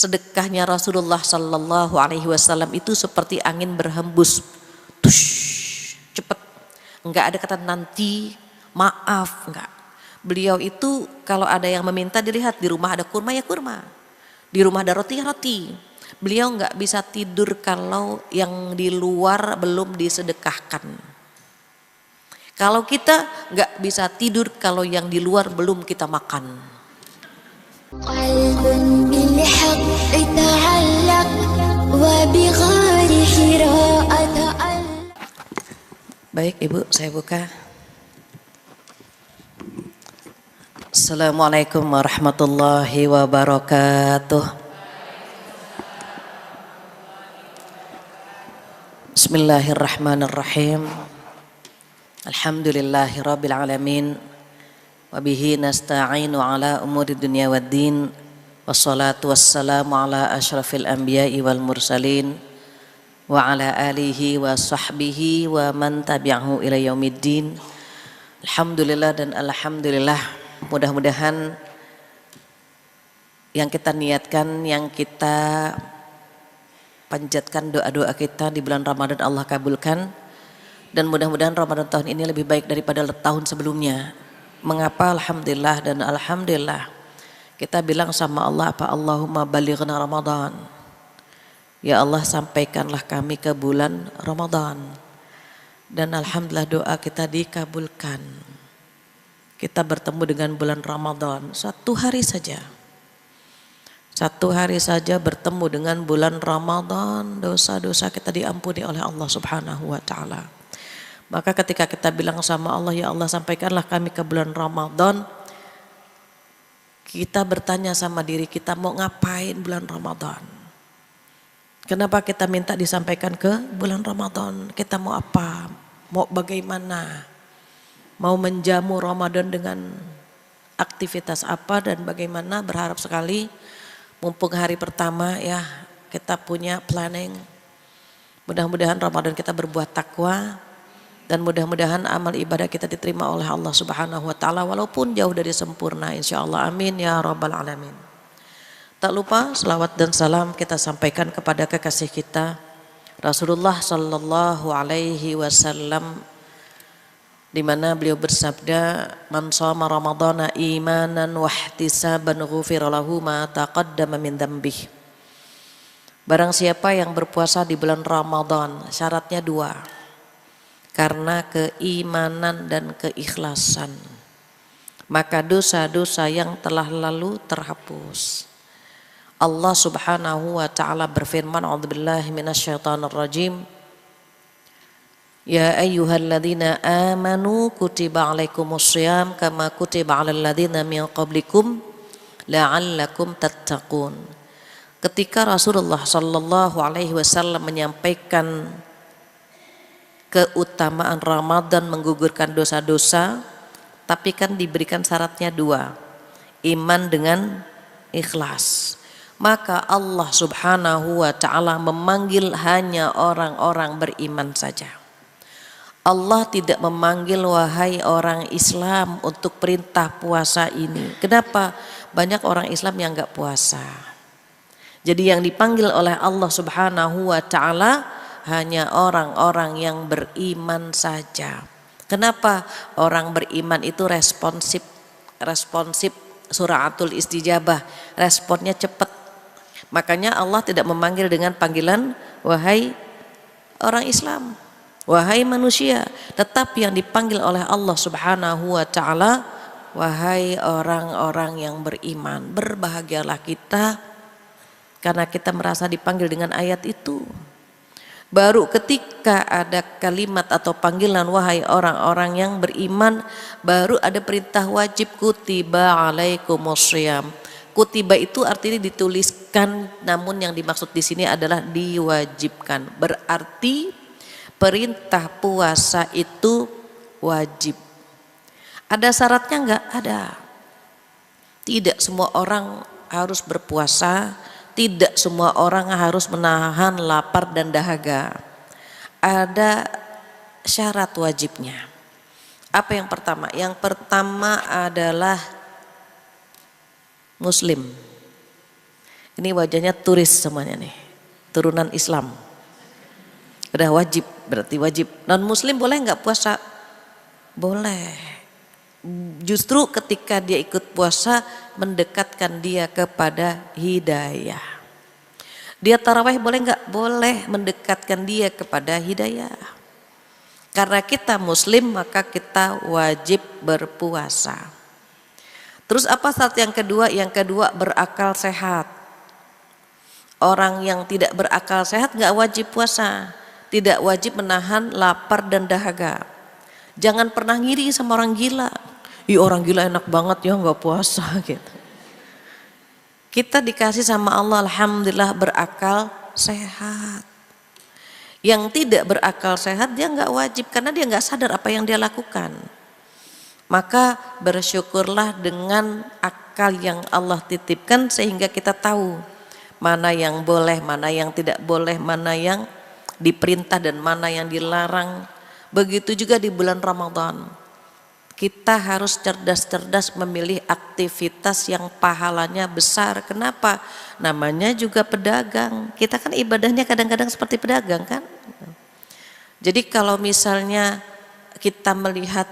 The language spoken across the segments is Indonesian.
Sedekahnya Rasulullah Sallallahu Alaihi Wasallam itu seperti angin berhembus, tush, cepet, nggak ada kata nanti, maaf, nggak. Beliau itu kalau ada yang meminta dilihat, di rumah ada kurma ya kurma, di rumah ada roti ya roti. Beliau nggak bisa tidur kalau yang di luar belum disedekahkan. Kalau kita nggak bisa tidur kalau yang di luar belum kita makan. Baik Ibu, saya buka. Assalamualaikum warahmatullahi wabarakatuh. Bismillahirrahmanirrahim. Alhamdulillahi rabbil alamin. Wabihi nasta'inu ala umuri dunia waddin. Wassalatu wassalamu ala ashrafil anbiya'i wal mursalin. Wa ala alihi wa sahbihi wa man tabi'ahu ila yaumiddin. Alhamdulillah dan alhamdulillah. Mudah-mudahan yang kita niatkan, yang kita panjatkan doa-doa kita di bulan Ramadan Allah kabulkan, dan mudah-mudahan Ramadan tahun ini lebih baik daripada tahun sebelumnya. Mengapa alhamdulillah dan alhamdulillah? Kita bilang sama Allah apa? Allahumma balighna Ramadan. Ya Allah, sampaikanlah kami ke bulan Ramadan. Dan alhamdulillah doa kita dikabulkan. Kita bertemu dengan bulan Ramadan satu hari saja. Satu hari saja bertemu dengan bulan Ramadan, dosa-dosa kita diampuni oleh Allah Subhanahu wa taala. Maka ketika kita bilang sama Allah, ya Allah sampaikanlah kami ke bulan Ramadan, kita bertanya sama diri kita, mau ngapain bulan Ramadan? Kenapa kita minta disampaikan ke bulan Ramadan? Kita mau apa? Mau bagaimana? Mau menjamu Ramadan dengan aktivitas apa dan bagaimana? Berharap sekali mumpung hari pertama ya kita punya planning. Mudah-mudahan Ramadan kita berbuat takwa dan mudah-mudahan amal ibadah kita diterima oleh Allah Subhanahu wa taala walaupun jauh dari sempurna, insyaallah. Amin ya rabbal alamin. Tak lupa selawat dan salam kita sampaikan kepada kekasih kita Rasulullah Sallallahu Alaihi Wasallam, di mana beliau bersabda, man shoma ramadhana imanan wa ihtisaban ghufira lahu ma taqaddama min dzambih. Barang siapa yang berpuasa di bulan Ramadan, syaratnya dua, karena keimanan dan keikhlasan, maka dosa-dosa yang telah lalu terhapus. Allah Subhanahu wa taala berfirman, a'udzubillahi minasyaitonir rajim, ya ayyuhalladzina amanu kutiba alaikumussyiyam kama kutiba alal ladzina min qablikum la'allakum tattaqun. Ketika Rasulullah sallallahu alaihi wasallam menyampaikan keutamaan Ramadan menggugurkan dosa-dosa, tapi kan diberikan syaratnya dua, iman dengan ikhlas. Maka Allah Subhanahu wa taala memanggil hanya orang-orang beriman saja. Allah tidak memanggil wahai orang Islam untuk perintah puasa ini. Kenapa? Banyak orang Islam yang enggak puasa. Jadi yang dipanggil oleh Allah Subhanahu wa taala hanya orang-orang yang beriman saja. Kenapa? Orang beriman itu responsif suratul istijabah, responnya cepat. Makanya Allah tidak memanggil dengan panggilan wahai orang Islam, wahai manusia, tetapi yang dipanggil oleh Allah Subhanahu wa taala wahai orang-orang yang beriman. Berbahagialah kita karena kita merasa dipanggil dengan ayat itu. Baru ketika ada kalimat atau panggilan wahai orang-orang yang beriman, baru ada perintah wajib, kutiba alaikumussyiyam. Kutiba itu artinya dituliskan, namun yang dimaksud di sini adalah diwajibkan. Berarti perintah puasa itu wajib. Ada syaratnya enggak? Ada. Tidak semua orang harus berpuasa, tidak semua orang harus menahan lapar dan dahaga. Ada syarat wajibnya. Apa yang pertama? Yang pertama adalah Muslim. Ini wajahnya turis semuanya nih, turunan Islam. Udah wajib, berarti wajib. Non muslim boleh nggak puasa? Boleh. Justru ketika dia ikut puasa mendekatkan dia kepada hidayah. Dia tarawih boleh nggak? Boleh, mendekatkan dia kepada hidayah. Karena kita muslim maka kita wajib berpuasa. Terus apa syarat yang kedua? Yang kedua berakal sehat. Orang yang tidak berakal sehat nggak wajib puasa, tidak wajib menahan lapar dan dahaga. Jangan pernah ngiri sama orang gila. Ih, orang gila enak banget ya nggak puasa gitu. Kita dikasih sama Allah alhamdulillah berakal sehat. Yang tidak berakal sehat dia nggak wajib karena dia nggak sadar apa yang dia lakukan. Maka bersyukurlah dengan akal yang Allah titipkan sehingga kita tahu mana yang boleh, mana yang tidak boleh, mana yang diperintah dan mana yang dilarang. Begitu juga di bulan Ramadan. Kita harus cerdas-cerdas memilih aktivitas yang pahalanya besar. Kenapa? Namanya juga pedagang. Kita kan ibadahnya kadang-kadang seperti pedagang kan. Jadi kalau misalnya kita melihat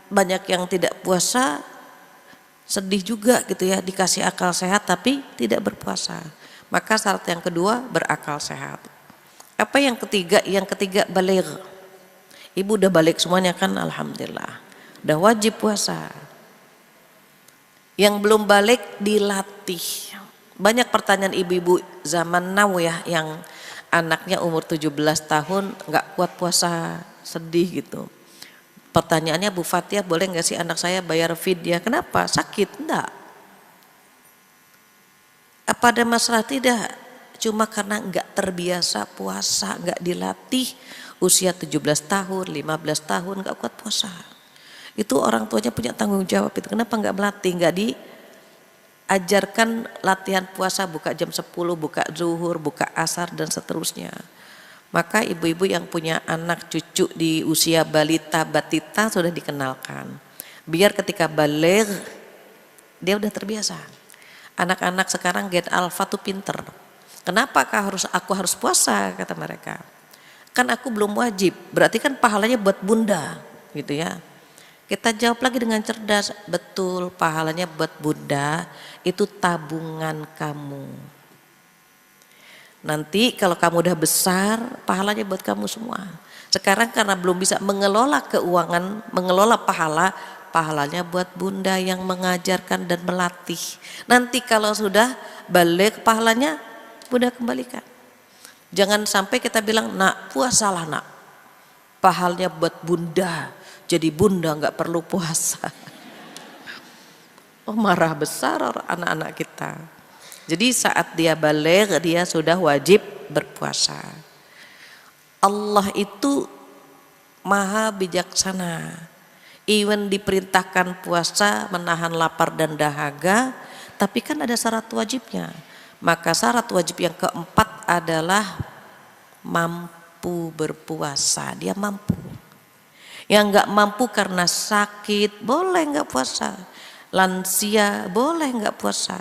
banyak yang tidak puasa, sedih juga gitu ya, dikasih akal sehat tapi tidak berpuasa. Maka syarat yang kedua berakal sehat. Apa yang ketiga? Yang ketiga baligh. Ibu udah balik semuanya kan, alhamdulillah. Udah wajib puasa. Yang belum balik dilatih. Banyak pertanyaan ibu-ibu zaman now ya yang anaknya umur 17 tahun nggak kuat puasa, sedih gitu. Pertanyaannya, Bu Fatia boleh nggak sih anak saya bayar fidyah? Kenapa? Sakit? Enggak. Apa ada masalah? Tidak, cuma karena nggak terbiasa puasa, nggak dilatih. Usia 17 tahun, 15 tahun nggak kuat puasa. Itu orang tuanya punya tanggung jawab itu. Kenapa nggak melatih, nggak diajarkan latihan puasa, buka jam 10, buka zuhur, buka asar dan seterusnya. Maka ibu-ibu yang punya anak cucu di usia balita, batita sudah dikenalkan. Biar ketika baligh dia udah terbiasa. Anak-anak sekarang Gen Alpha tuh pinter. Kenapakah aku harus puasa, kata mereka. Kan aku belum wajib, berarti kan pahalanya buat bunda gitu ya. Kita jawab lagi dengan cerdas, betul pahalanya buat bunda, itu tabungan kamu. Nanti kalau kamu udah besar, pahalanya buat kamu semua. Sekarang karena belum bisa mengelola keuangan, mengelola pahala, pahalanya buat bunda yang mengajarkan dan melatih. Nanti kalau sudah balik pahalanya bunda kembalikan. Jangan sampai kita bilang, nak puasalah nak, pahalanya buat bunda, jadi bunda nggak perlu puasa. Oh, marah besar anak-anak kita. Jadi saat dia balik dia sudah wajib berpuasa. Allah itu maha bijaksana. Even diperintahkan puasa menahan lapar dan dahaga, tapi kan ada syarat wajibnya. Maka syarat wajib yang keempat adalah mampu berpuasa. Dia mampu. Yang nggak mampu karena sakit boleh nggak puasa. Lansia boleh nggak puasa.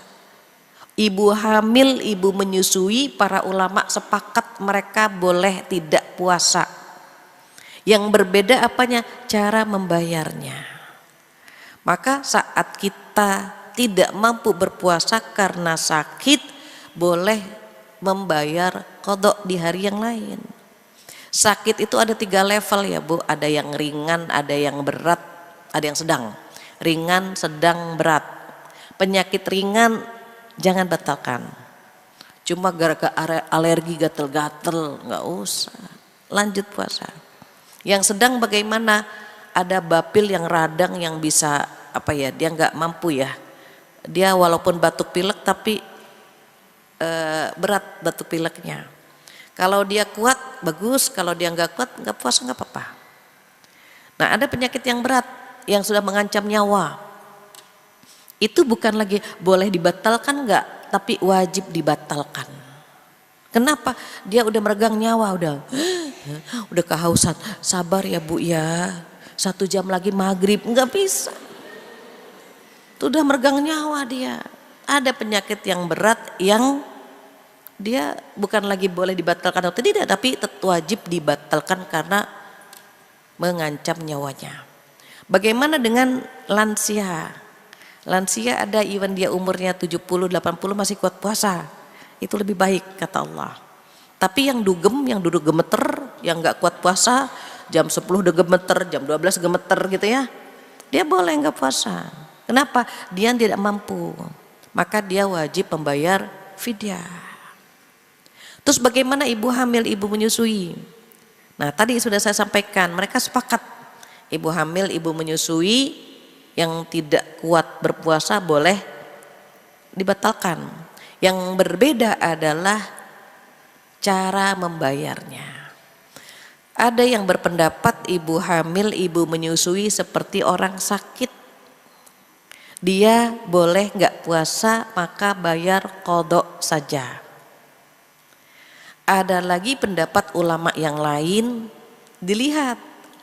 Ibu hamil, ibu menyusui, para ulama sepakat mereka boleh tidak puasa. Yang berbeda apanya? Cara membayarnya. Maka saat kita tidak mampu berpuasa karena sakit, boleh membayar qadha di hari yang lain. Sakit itu ada 3 level ya Bu, ada yang ringan, ada yang berat, ada yang sedang. Ringan, sedang, berat. Penyakit ringan jangan batalkan. Cuma gara-gara alergi gatel-gatel, nggak usah. Lanjut puasa. Yang sedang bagaimana? Ada bapil yang radang yang bisa dia nggak mampu ya. Dia walaupun batuk pilek tapi berat batuk pileknya. Kalau dia kuat bagus, kalau dia nggak kuat nggak puasa nggak apa-apa. Nah ada penyakit yang berat yang sudah mengancam nyawa. Itu bukan lagi boleh dibatalkan nggak, tapi wajib dibatalkan. Kenapa? Dia udah meregang nyawa, udah kehausan. Sabar ya Bu ya, 1 jam lagi maghrib, nggak bisa. Itu udah meregang nyawa dia. Ada penyakit yang berat yang dia bukan lagi boleh dibatalkan atau tidak, tapi wajib dibatalkan karena mengancam nyawanya. Bagaimana dengan lansia? Lansia ada even dia umurnya 70, 80 masih kuat puasa. Itu lebih baik kata Allah. Tapi yang dugem, yang duduk gemeter, yang nggak kuat puasa, jam 10 udah gemeter, jam 12 gemeter gitu ya, dia boleh nggak puasa. Kenapa? Dia tidak mampu, maka dia wajib membayar fidyah. Terus bagaimana ibu hamil, ibu menyusui? Nah tadi sudah saya sampaikan, mereka sepakat ibu hamil, ibu menyusui yang tidak kuat berpuasa boleh dibatalkan. Yang berbeda adalah cara membayarnya. Ada yang berpendapat ibu hamil, ibu menyusui seperti orang sakit. Dia boleh nggak puasa maka bayar qadha saja. Ada lagi pendapat ulama yang lain, dilihat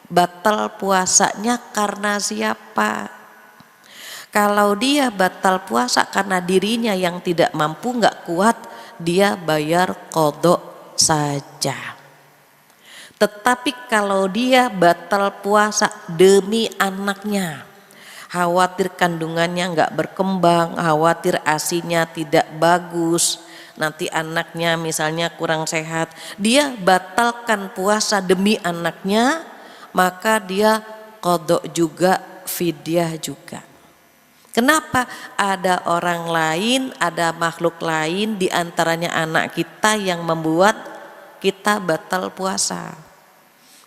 batal puasanya karena siapa. Kalau dia batal puasa karena dirinya yang tidak mampu, nggak kuat, dia bayar qadha saja. Tetapi kalau dia batal puasa demi anaknya, khawatir kandungannya nggak berkembang, khawatir asinya tidak bagus, nanti anaknya misalnya kurang sehat, dia batalkan puasa demi anaknya, maka dia qadha juga, fidyah juga. Kenapa? Ada orang lain, ada makhluk lain di antaranya anak kita yang membuat kita batal puasa.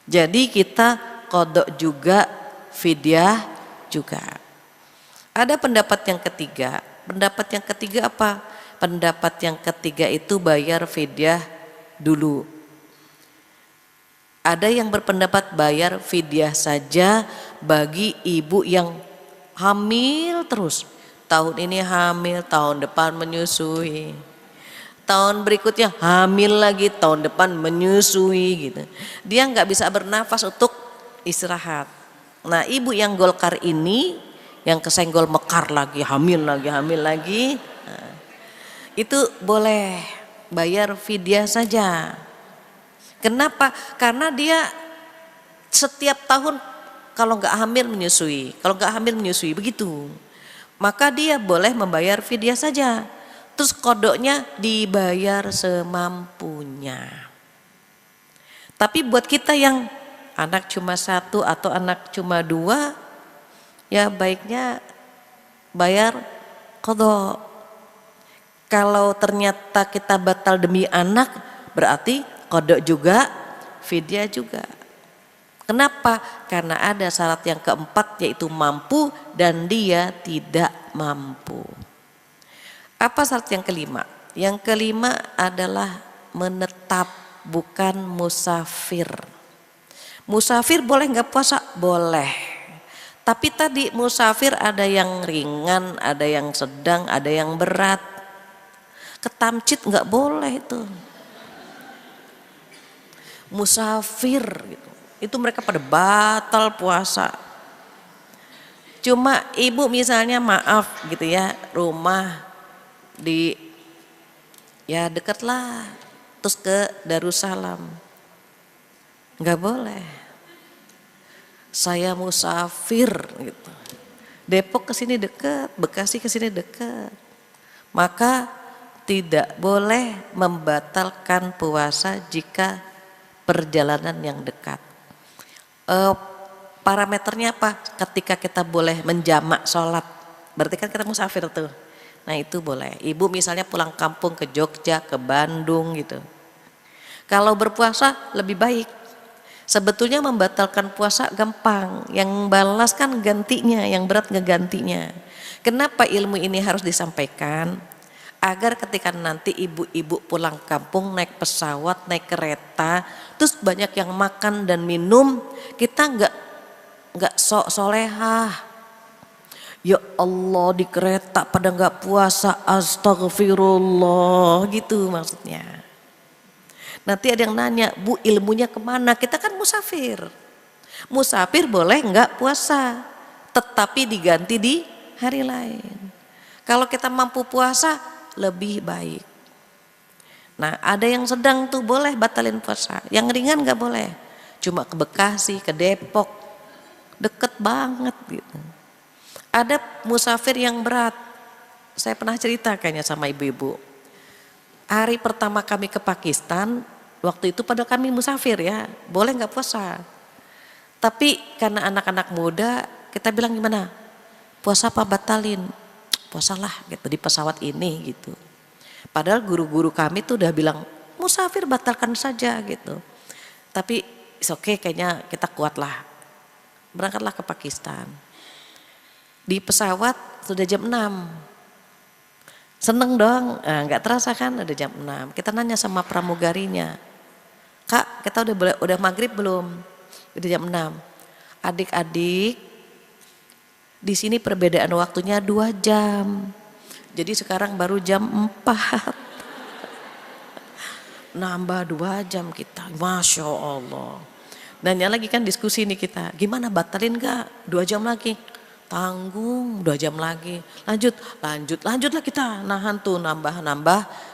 Jadi kita qadha juga, fidyah juga. Ada pendapat yang ketiga. Pendapat yang ketiga apa? Pendapat yang ketiga itu bayar fidyah dulu. Ada yang berpendapat bayar fidyah saja bagi ibu yang hamil terus. Tahun ini hamil, tahun depan menyusui. Tahun berikutnya hamil lagi, tahun depan menyusui gitu. Dia nggak bisa bernafas untuk istirahat. Nah ibu yang golkar ini, yang kesenggol mekar lagi, hamil lagi, hamil lagi. Nah, itu boleh bayar fidyah saja. Kenapa? Karena dia setiap tahun kalau nggak hamil menyusui, kalau nggak hamil menyusui begitu, maka dia boleh membayar fidyah saja. Terus kodoknya dibayar semampunya. Tapi buat kita yang anak cuma satu atau anak cuma dua, ya baiknya bayar qadha. Kalau ternyata kita batal demi anak, berarti qadha juga, fidyah juga. Kenapa? Karena ada syarat yang keempat, yaitu mampu dan dia tidak mampu. Apa syarat yang kelima? Yang kelima adalah menetap, bukan musafir. Musafir boleh nggak puasa? Boleh. Tapi tadi musafir ada yang ringan, ada yang sedang, ada yang berat. Ketamcit nggak boleh itu. Musafir gitu. Itu mereka pada batal puasa. Cuma ibu misalnya maaf gitu ya, rumah di ya deket lah, terus ke Darussalam, nggak boleh. Saya musafir gitu. Depok ke sini dekat, Bekasi ke sini dekat. Maka tidak boleh membatalkan puasa jika perjalanan yang dekat. Parameternya apa? Ketika kita boleh menjamak sholat, berarti kan kita musafir tuh. Nah itu boleh. Ibu misalnya pulang kampung ke Jogja, ke Bandung gitu. Kalau berpuasa lebih baik. Sebetulnya membatalkan puasa gampang, yang balas kan gantinya, yang berat ngegantinya. Kenapa ilmu ini harus disampaikan? Agar ketika nanti ibu-ibu pulang kampung naik pesawat, naik kereta, terus banyak yang makan dan minum, kita nggak sok solehah. Ya Allah di kereta pada nggak puasa, astagfirullah gitu maksudnya. Nanti ada yang nanya, Bu ilmunya kemana? Kita kan musafir. Musafir boleh nggak puasa, tetapi diganti di hari lain. Kalau kita mampu puasa lebih baik. Nah ada yang sedang tuh boleh batalin puasa, yang ringan nggak boleh. Cuma ke Bekasi, ke Depok, deket banget gitu. Ada musafir yang berat, saya pernah cerita kayaknya sama ibu-ibu. Hari pertama kami ke Pakistan, waktu itu pada kami musafir ya, boleh nggak puasa. Tapi karena anak-anak muda, kita bilang gimana? Puasa apa batalin? Puasalah gitu di pesawat ini gitu. Padahal guru-guru kami tuh udah bilang musafir batalkan saja gitu. Tapi oke, kayaknya kita kuat lah. Berangkatlah ke Pakistan. Di pesawat sudah jam 6. Seneng dong, nggak terasa kan ada jam 6. Kita nanya sama pramugarinya, Kak kita udah maghrib belum? Udah jam 6. Adik-adik, di sini perbedaan waktunya 2 jam. Jadi sekarang baru jam 4. Nambah 2 jam kita, Masya Allah. Nanya lagi kan diskusi nih kita, gimana batalin gak? 2 jam lagi. Tanggung 2 jam lagi. Lanjutlah kita. Nahan tuh nambah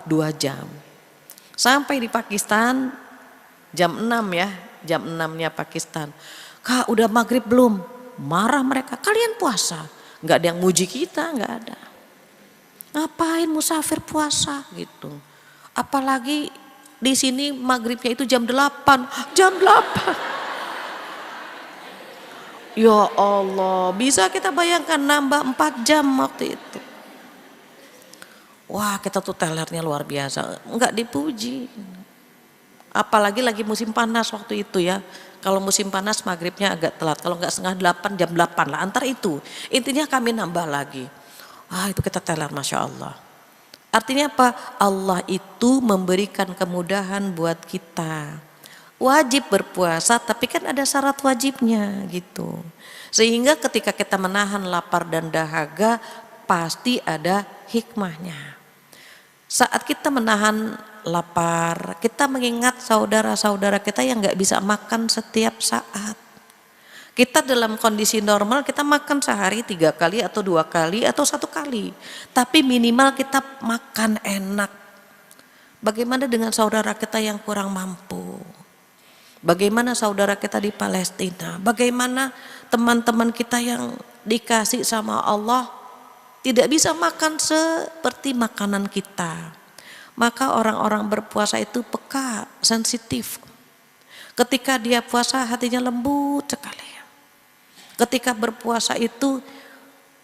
2 jam. Sampai di Pakistan jam 6 ya, jam 6-nya Pakistan. Kak udah maghrib belum? Marah mereka, kalian puasa. Gak ada yang muji kita, gak ada. Ngapain musafir puasa gitu. Apalagi di sini maghribnya itu jam 8. Jam 8. Ya Allah, bisa kita bayangkan nambah 4 jam waktu itu. Wah kita tuh telernya luar biasa, nggak dipuji. Apalagi lagi musim panas waktu itu ya. Kalau musim panas maghribnya agak telat, kalau nggak setengah 8 jam 8 lah, antar itu. Intinya kami nambah lagi. Wah itu kita teler Masya Allah. Artinya apa? Allah itu memberikan kemudahan buat kita. Wajib berpuasa tapi kan ada syarat wajibnya gitu. Sehingga ketika kita menahan lapar dan dahaga pasti ada hikmahnya. Saat kita menahan lapar, kita mengingat saudara-saudara kita yang gak bisa makan setiap saat. Kita dalam kondisi normal kita makan sehari 3 kali atau 2 kali atau 1 kali. Tapi minimal kita makan enak. Bagaimana dengan saudara kita yang kurang mampu? Bagaimana saudara kita di Palestina? Bagaimana teman-teman kita yang dikasih sama Allah tidak bisa makan seperti makanan kita? Maka orang-orang berpuasa itu peka, sensitif. Ketika dia puasa hatinya lembut sekali. Ketika berpuasa itu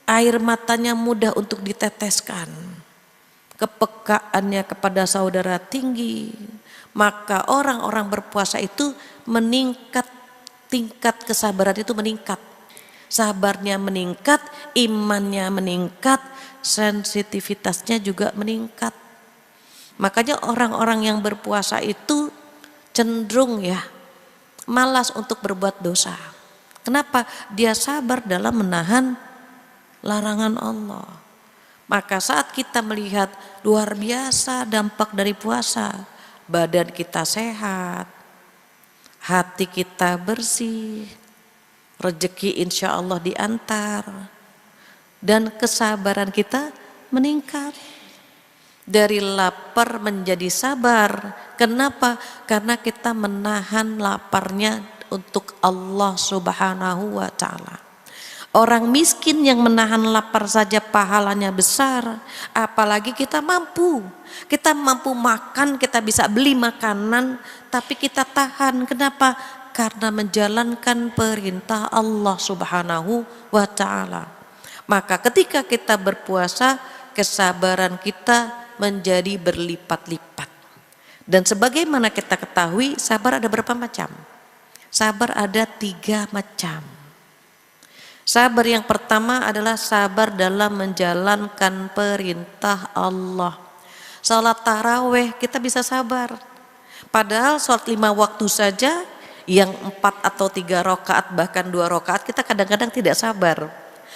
air matanya mudah untuk diteteskan. Kepekaannya kepada saudara tinggi. Maka orang-orang berpuasa itu meningkat, tingkat kesabaran itu meningkat. Sabarnya meningkat, imannya meningkat, sensitivitasnya juga meningkat. Makanya orang-orang yang berpuasa itu cenderung ya malas untuk berbuat dosa. Kenapa? Dia sabar dalam menahan larangan Allah. Maka saat kita melihat luar biasa dampak dari puasa, badan kita sehat, hati kita bersih, rezeki insya Allah diantar, dan kesabaran kita meningkat. Dari lapar menjadi sabar. Kenapa? Karena kita menahan laparnya untuk Allah Subhanahu wa ta'ala. Orang miskin yang menahan lapar saja pahalanya besar, apalagi kita mampu. Kita mampu makan, kita bisa beli makanan, tapi kita tahan. Kenapa? Karena menjalankan perintah Allah Subhanahu wa ta'ala. Maka ketika kita berpuasa, kesabaran kita menjadi berlipat-lipat. Dan sebagaimana kita ketahui, sabar ada berapa macam? Sabar ada 3 macam. Sabar yang pertama adalah sabar dalam menjalankan perintah Allah. Salat taraweh kita bisa sabar. Padahal salat 5 waktu saja, yang 4 atau 3 rakaat bahkan 2 rakaat kita kadang-kadang tidak sabar.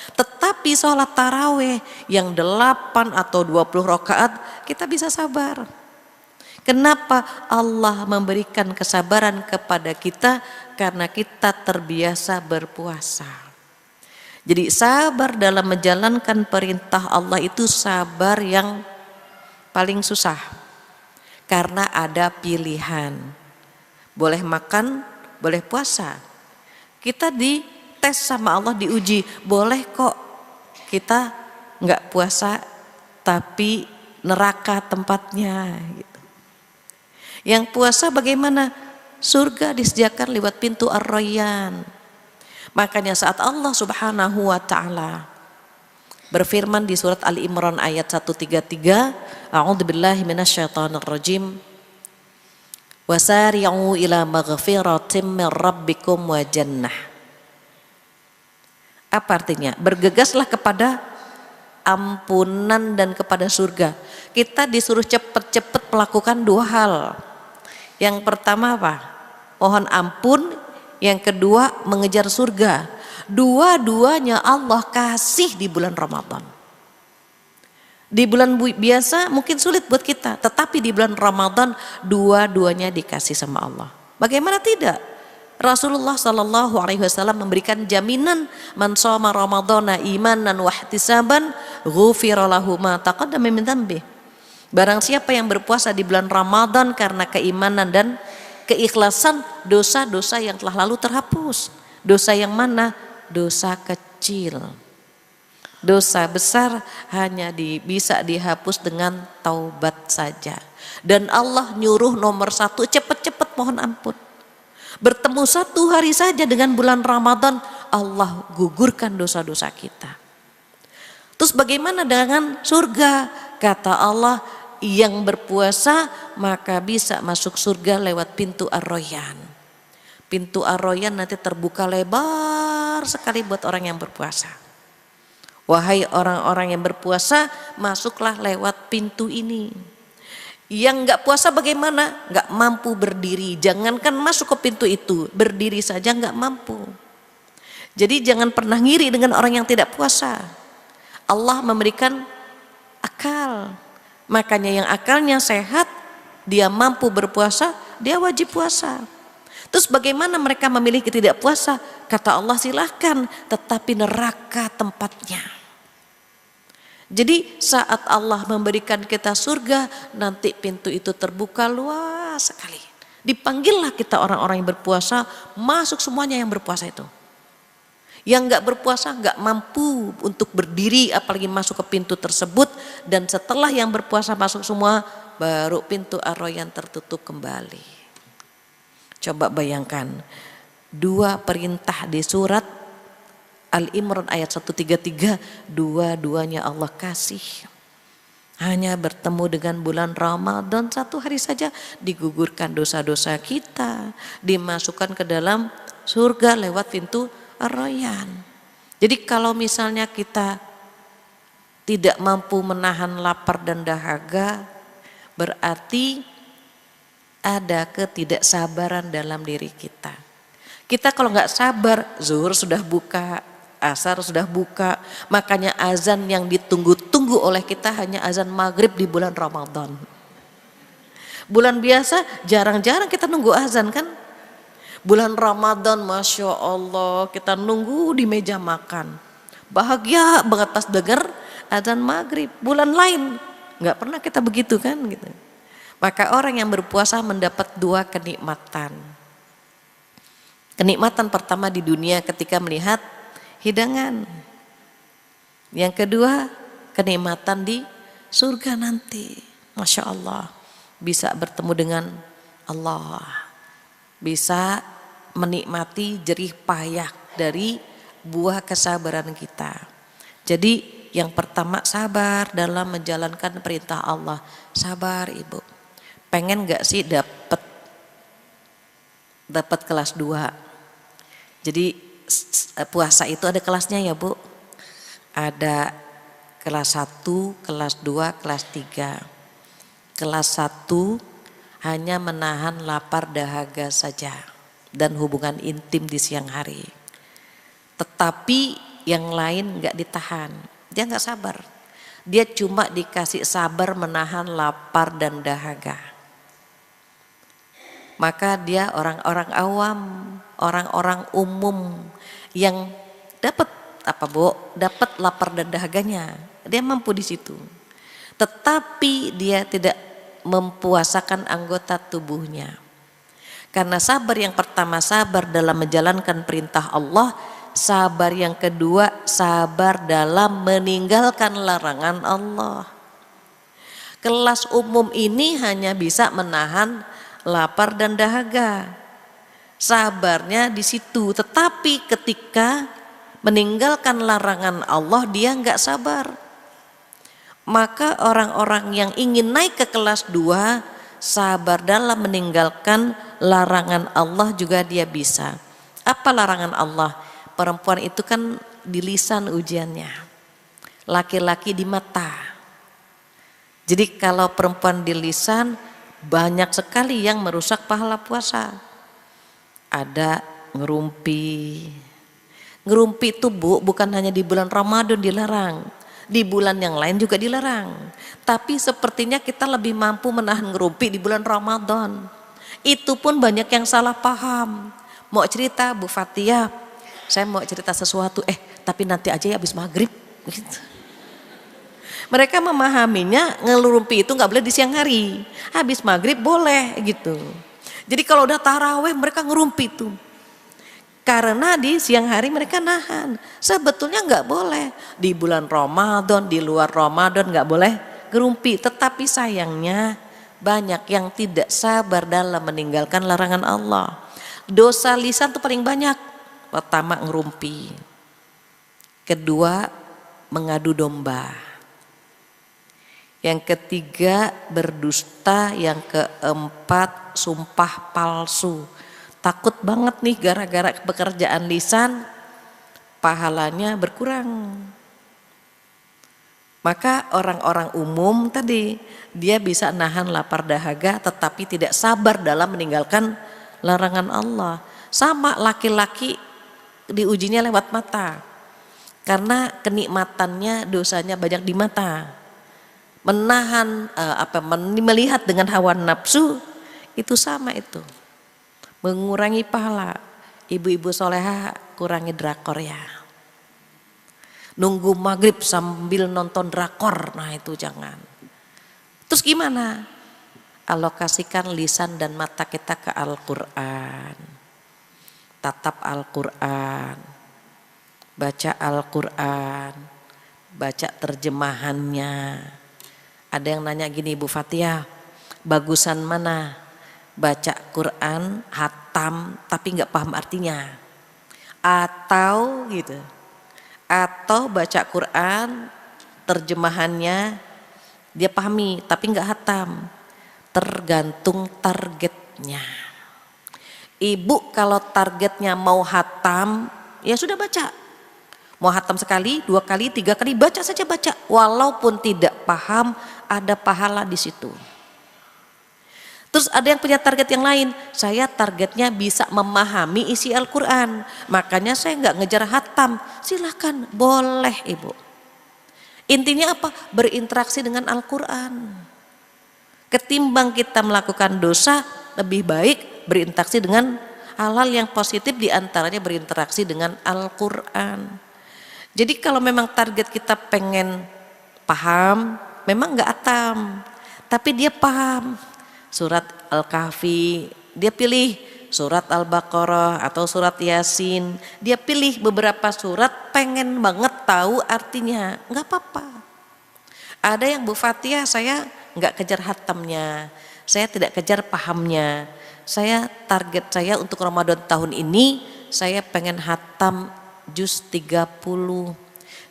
Tetapi sholat taraweh yang 8 atau 20 rakaat kita bisa sabar. Kenapa? Allah memberikan kesabaran kepada kita karena kita terbiasa berpuasa. Jadi sabar dalam menjalankan perintah Allah itu sabar yang paling susah. Karena ada pilihan. Boleh makan, boleh puasa. Kita dites sama Allah, diuji. Boleh kok kita nggak puasa tapi neraka tempatnya gitu. Yang puasa bagaimana? Surga disediakan lewat pintu Ar-Rayyan. Makanya saat Allah Subhanahu wa taala berfirman di surat Ali Imran ayat 133, A'udzubillahi minasyaitonirrajim. Wasari'u ila maghfiratin min rabbikum wa jannah. Apa artinya? Bergegaslah kepada ampunan dan kepada surga. Kita disuruh cepat-cepat melakukan dua hal. Yang pertama apa? Mohon ampun. Yang kedua mengejar surga. Dua-duanya Allah kasih di bulan Ramadan. Di bulan biasa mungkin sulit buat kita, tetapi di bulan Ramadan dua-duanya dikasih sama Allah. Bagaimana tidak? Rasulullah Shallallahu Alaihi Wasallam memberikan jaminan, man shoma Ramadhana imanan wa ihtisaban ghufira lahu ma taqaddama min dzambi. Barang siapa yang berpuasa di bulan Ramadan karena keimanan dan keikhlasan, dosa-dosa yang telah lalu terhapus. Dosa yang mana? Dosa kecil. Dosa besar hanya bisa dihapus dengan taubat saja. Dan Allah nyuruh nomor satu, cepat-cepat mohon ampun. Bertemu satu hari saja dengan bulan Ramadan, Allah gugurkan dosa-dosa kita. Terus bagaimana dengan surga? Kata Allah, yang berpuasa maka bisa masuk surga lewat pintu Ar-Rayyan. Pintu Ar-Rayyan nanti terbuka lebar sekali buat orang yang berpuasa. Wahai orang-orang yang berpuasa, masuklah lewat pintu ini. Yang nggak puasa bagaimana? Nggak mampu berdiri. Jangankan masuk ke pintu itu, berdiri saja nggak mampu. Jadi jangan pernah ngiri dengan orang yang tidak puasa. Allah memberikan akal. Makanya yang akalnya sehat, dia mampu berpuasa, dia wajib puasa. Terus bagaimana mereka memilih tidak puasa? Kata Allah, silahkan, tetapi neraka tempatnya. Jadi saat Allah memberikan kita surga, nanti pintu itu terbuka luas sekali. Dipanggillah kita orang-orang yang berpuasa, masuk semuanya yang berpuasa itu. Yang nggak berpuasa nggak mampu untuk berdiri, apalagi masuk ke pintu tersebut. Dan setelah yang berpuasa masuk semua, baru pintu Ar-Rayyan tertutup kembali. Coba bayangkan, dua perintah di surat Al-Imran ayat 133, dua-duanya Allah kasih. Hanya bertemu dengan bulan Ramadan satu hari saja digugurkan dosa-dosa kita, dimasukkan ke dalam surga lewat pintu Ar-Rayyan. Jadi kalau misalnya kita tidak mampu menahan lapar dan dahaga, berarti ada ketidaksabaran dalam diri kita. Kita kalau nggak sabar, zuhur sudah buka, asar sudah buka, makanya azan yang ditunggu-tunggu oleh kita hanya azan maghrib di bulan Ramadan. Bulan biasa jarang-jarang kita nunggu azan kan? Bulan Ramadan Masya Allah kita nunggu di meja makan. Bahagia banget pas dengar azan maghrib. Bulan lain nggak pernah kita begitu kan gitu. Maka orang yang berpuasa mendapat dua kenikmatan. Kenikmatan pertama di dunia ketika melihat hidangan. Yang kedua kenikmatan di surga nanti. Masya Allah, bisa bertemu dengan Allah. Bisa menikmati jerih payah dari buah kesabaran kita. Jadi yang pertama sabar dalam menjalankan perintah Allah. Sabar ibu. Pengen gak sih dapat kelas 2? Jadi puasa itu ada kelasnya ya Bu. Ada kelas 1, kelas 2, kelas 3. Kelas 1 hanya menahan lapar dahaga saja dan hubungan intim di siang hari. Tetapi yang lain gak ditahan. Dia gak sabar. Dia cuma dikasih sabar menahan lapar dan dahaga. Maka dia orang-orang awam, orang-orang umum yang dapat apa Bu? Dapat lapar dan dahaganya. Dia mampu di situ. Tetapi dia tidak mempuasakan anggota tubuhnya. Karena sabar yang pertama sabar dalam menjalankan perintah Allah, sabar yang kedua sabar dalam meninggalkan larangan Allah. Kelas umum ini hanya bisa menahan lapar dan dahaga. Sabarnya di situ, tetapi ketika meninggalkan larangan Allah dia nggak sabar. Maka orang-orang yang ingin naik ke kelas 2 sabar dalam meninggalkan larangan Allah juga dia bisa. Apa larangan Allah? Perempuan itu kan di lisan ujiannya, laki-laki di mata. Jadi kalau perempuan di lisan banyak sekali yang merusak pahala puasa. Ada ngerumpi. Ngerumpi itu bukan hanya di bulan Ramadan dilarang, di bulan yang lain juga dilarang. Tapi sepertinya kita lebih mampu menahan ngerumpi di bulan Ramadan. Itu pun banyak yang salah paham. Mau cerita Bu Fatia, saya mau cerita sesuatu, tapi nanti aja ya habis maghrib gitu. Mereka memahaminya ngerumpi itu nggak boleh di siang hari, habis maghrib boleh gitu. Jadi kalau udah taraweh mereka ngerumpi itu. Karena di siang hari mereka nahan. Sebetulnya nggak boleh. Di bulan Ramadan, di luar Ramadan nggak boleh ngerumpi. Tetapi sayangnya banyak yang tidak sabar dalam meninggalkan larangan Allah. Dosa lisan itu paling banyak. Pertama ngerumpi. Kedua mengadu domba. Yang ketiga berdusta. Yang keempat sumpah palsu. Takut banget nih gara-gara pekerjaan lisan pahalanya berkurang. Maka orang-orang umum tadi dia bisa nahan lapar dahaga tetapi tidak sabar dalam meninggalkan larangan Allah. Sama laki-laki diujinya lewat mata. Karena kenikmatannya dosanya banyak di mata. Menahan melihat dengan hawa nafsu itu sama itu. Mengurangi pahala. Ibu-ibu soleha kurangi drakor ya. Nunggu maghrib sambil nonton drakor, nah itu jangan. Terus gimana? Alokasikan lisan dan mata kita ke Al-Quran. Tatap Al-Quran. Baca Al-Quran. Baca terjemahannya. Ada yang nanya gini, Bu Fatia, bagusan mana? Baca Quran, hatam tapi nggak paham artinya, atau gitu, atau baca Quran terjemahannya dia pahami tapi nggak hatam. Tergantung targetnya. Ibu kalau targetnya mau hatam ya sudah baca, mau hatam sekali, 2 kali, 3 kali baca saja baca, walaupun tidak paham ada pahala di situ. Terus ada yang punya target yang lain, saya targetnya bisa memahami isi Al-Quran, makanya saya nggak ngejar hatam. Silahkan, boleh ibu. Intinya apa? Berinteraksi dengan Al-Quran. Ketimbang kita melakukan dosa, lebih baik berinteraksi dengan hal-hal yang positif, diantaranya berinteraksi dengan Al-Quran. Jadi kalau memang target kita pengen paham, memang nggak hatam, tapi dia paham. Surat Al-Kahfi, dia pilih surat Al-Baqarah atau surat Yasin, dia pilih beberapa surat, pengen banget tahu artinya, nggak apa-apa. Ada yang Bu Fatia, saya nggak kejar hatamnya, saya tidak kejar pahamnya, saya target saya untuk Ramadan tahun ini, saya pengen hatam juz 30.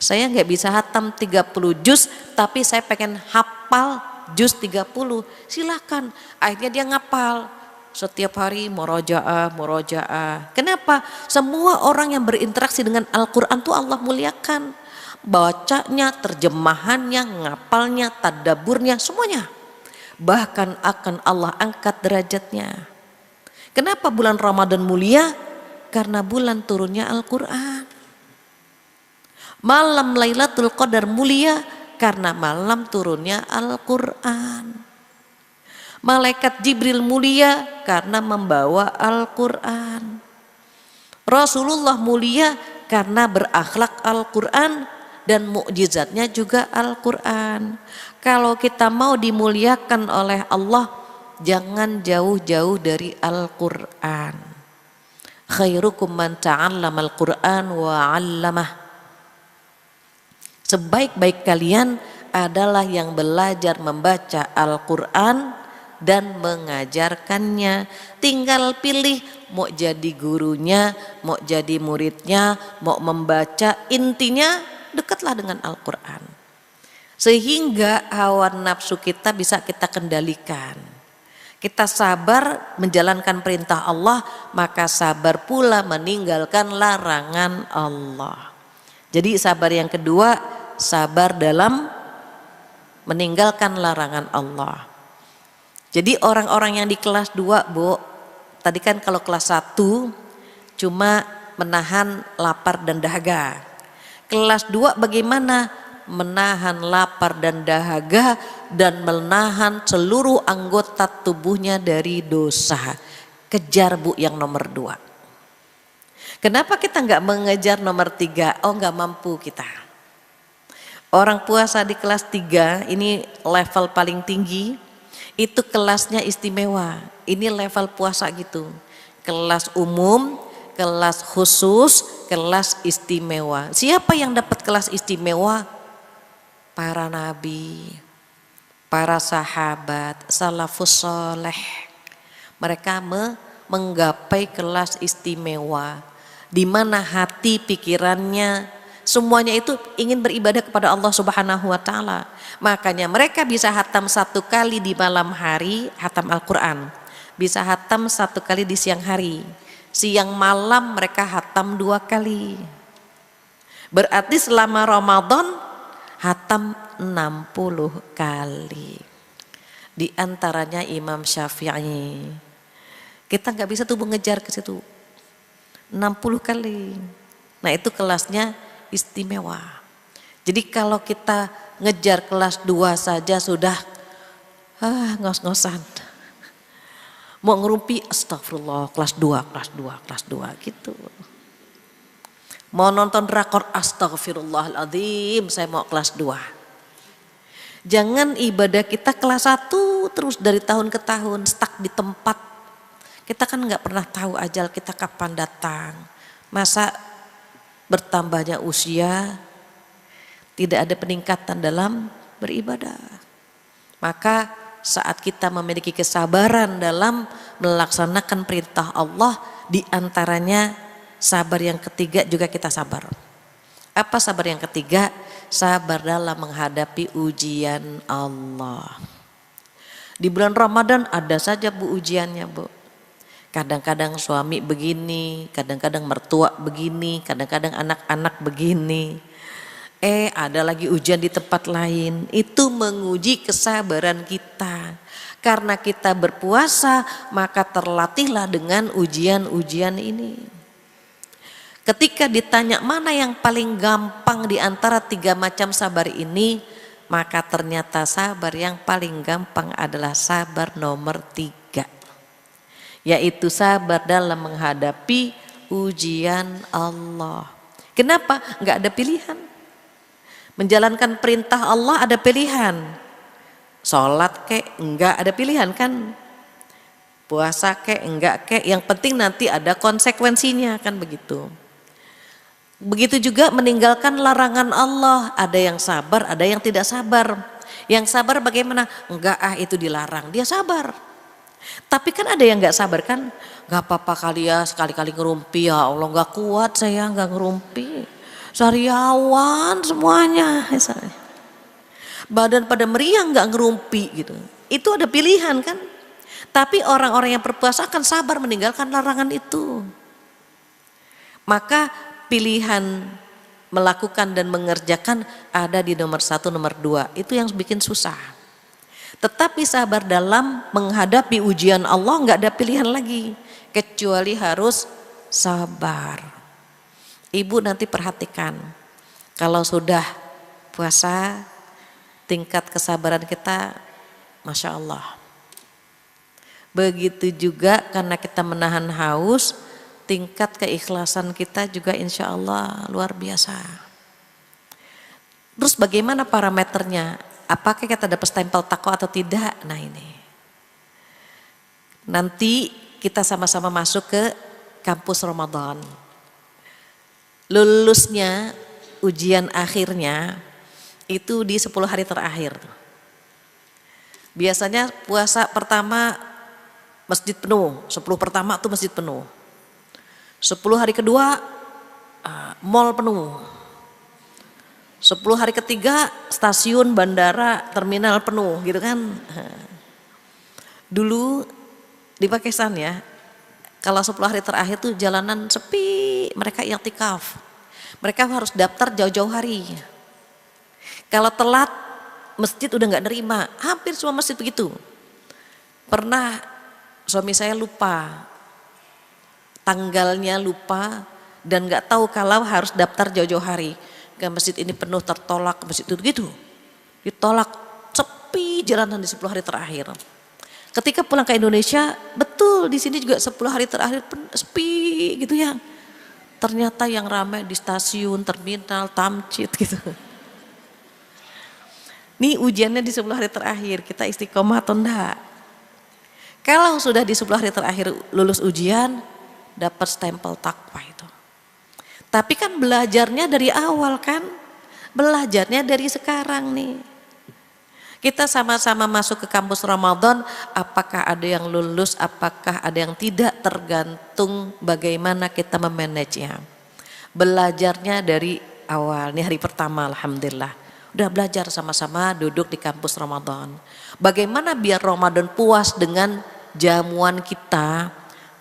Saya nggak bisa hatam 30 juz, tapi saya pengen hafal juz 30, silakan. Akhirnya dia ngapal setiap hari murojaah. Kenapa? Semua orang yang berinteraksi dengan Al-Quran tuh Allah muliakan. Bacanya, terjemahannya, ngapalnya, tadaburnya, semuanya. Bahkan akan Allah angkat derajatnya. Kenapa bulan Ramadan mulia? Karena bulan turunnya Al-Quran. Malam Lailatul Qadar mulia karena malam turunnya Al-Quran. Malaikat Jibril mulia karena membawa Al-Quran. Rasulullah mulia karena berakhlak Al-Quran dan mukjizatnya juga Al-Quran. Kalau kita mau dimuliakan oleh Allah, jangan jauh-jauh dari Al-Quran. Khairukum man ta'allamal Quran wa 'allamah. Sebaik-baik kalian adalah yang belajar membaca Al-Quran dan mengajarkannya. Tinggal pilih mau jadi gurunya, mau jadi muridnya, mau membaca, intinya dekatlah dengan Al-Quran. Sehingga hawa nafsu kita bisa kita kendalikan. Kita sabar menjalankan perintah Allah, maka sabar pula meninggalkan larangan Allah. Jadi sabar yang kedua, sabar dalam meninggalkan larangan Allah. Jadi orang-orang yang di kelas 2, Bu, tadi kan kalau kelas 1 cuma menahan lapar dan dahaga. Kelas 2 bagaimana? Menahan lapar dan dahaga dan menahan seluruh anggota tubuhnya dari dosa. Kejar, Bu, yang nomor 2. Kenapa kita nggak mengejar nomor 3? Oh, nggak mampu kita. Orang puasa di kelas 3 ini level paling tinggi, itu kelasnya istimewa. Ini level puasa gitu. Kelas umum, kelas khusus, kelas istimewa. Siapa yang dapat kelas istimewa? Para nabi, para sahabat, salafus soleh. Mereka menggapai kelas istimewa, di mana hati pikirannya semuanya itu ingin beribadah kepada Allah Subhanahu wa Ta'ala. Makanya mereka bisa hatam 1 kali di malam hari, hatam Al-Quran. Bisa hatam 1 kali di siang hari. Siang malam mereka hatam 2 kali. Berarti selama Ramadan hatam 60 kali. Di antaranya Imam Syafi'i. Kita nggak bisa tuh mengejar ke situ. 60 kali. Nah, itu kelasnya istimewa. Jadi kalau kita ngejar kelas 2 saja sudah ngos-ngosan. Mau ngerumpi, astagfirullah, kelas 2, kelas 2, kelas 2 gitu. Mau nonton drakor, astagfirullahaladzim, saya mau kelas 2. Jangan ibadah kita kelas 1 terus dari tahun ke tahun, stuck di tempat. Kita kan nggak pernah tahu ajal kita kapan datang. Masa bertambahnya usia tidak ada peningkatan dalam beribadah. Maka saat kita memiliki kesabaran dalam melaksanakan perintah Allah, di antaranya sabar yang ketiga juga kita sabar. Apa sabar yang ketiga? Sabar dalam menghadapi ujian Allah. Di bulan Ramadan ada saja, Bu, ujiannya, Bu. Kadang-kadang suami begini, kadang-kadang mertua begini, kadang-kadang anak-anak begini. Ada lagi ujian di tempat lain. Itu menguji kesabaran kita. Karena kita berpuasa, maka terlatihlah dengan ujian-ujian ini. Ketika ditanya mana yang paling gampang di antara 3 macam sabar ini, maka ternyata sabar yang paling gampang adalah sabar nomor 3. Yaitu sabar dalam menghadapi ujian Allah. Kenapa? Enggak ada pilihan. Menjalankan perintah Allah ada pilihan. Sholat kek enggak ada pilihan kan. Puasa kek enggak kek, yang penting nanti ada konsekuensinya kan begitu. Begitu juga meninggalkan larangan Allah, ada yang sabar, ada yang tidak sabar. Yang sabar bagaimana? Enggak, itu dilarang, dia sabar. Tapi kan ada yang enggak sabar kan? Enggak apa-apa kali ya, sekali-kali ngerumpi, ya Allah enggak kuat saya enggak ngerumpi. Sariawan semuanya. Badan pada meriang enggak ngerumpi gitu. Itu ada pilihan kan? Tapi orang-orang yang berpuasa akan sabar meninggalkan larangan itu. Maka pilihan melakukan dan mengerjakan ada di nomor 1, nomor 2. Itu yang bikin susah. Tetapi sabar dalam menghadapi ujian Allah nggak ada pilihan lagi. Kecuali harus sabar. Ibu nanti perhatikan. Kalau sudah puasa, tingkat kesabaran kita Masya Allah. Begitu juga karena kita menahan haus, tingkat keikhlasan kita juga insya Allah luar biasa. Terus bagaimana parameternya? Apakah kita dapat stempel takwa atau tidak? Nah ini. Nanti kita sama-sama masuk ke kampus Ramadan. Lulusnya ujian akhirnya itu di 10 hari terakhir. Biasanya puasa pertama masjid penuh, 10 pertama tuh masjid penuh. 10 hari kedua mall penuh. 10 hari ketiga stasiun, bandara, terminal penuh gitu kan. Dulu di Pakistan ya, kalau 10 hari terakhir tuh jalanan sepi, mereka i'tikaf. Mereka harus daftar jauh-jauh hari. Kalau telat masjid udah nggak nerima, hampir semua masjid begitu. Pernah suami saya lupa, tanggalnya lupa dan nggak tahu kalau harus daftar jauh-jauh hari. Ke masjid ini penuh, tertolak, ke masjid itu gitu. Ditolak, sepi jalanan di 10 hari terakhir. Ketika pulang ke Indonesia, betul di sini juga 10 hari terakhir sepi gitu ya. Ternyata yang ramai di stasiun, terminal, tamcid gitu. Nih ujiannya di 10 hari terakhir, kita istiqomah atau enggak? Kalau sudah di 10 hari terakhir lulus ujian, dapat stempel takwa itu. Tapi kan belajarnya dari awal kan, belajarnya dari sekarang nih. Kita sama-sama masuk ke kampus Ramadan, apakah ada yang lulus, apakah ada yang tidak, tergantung bagaimana kita memanagenya. Belajarnya dari awal, nih hari pertama alhamdulillah. Udah belajar sama-sama duduk di kampus Ramadan. Bagaimana biar Ramadan puas dengan jamuan kita,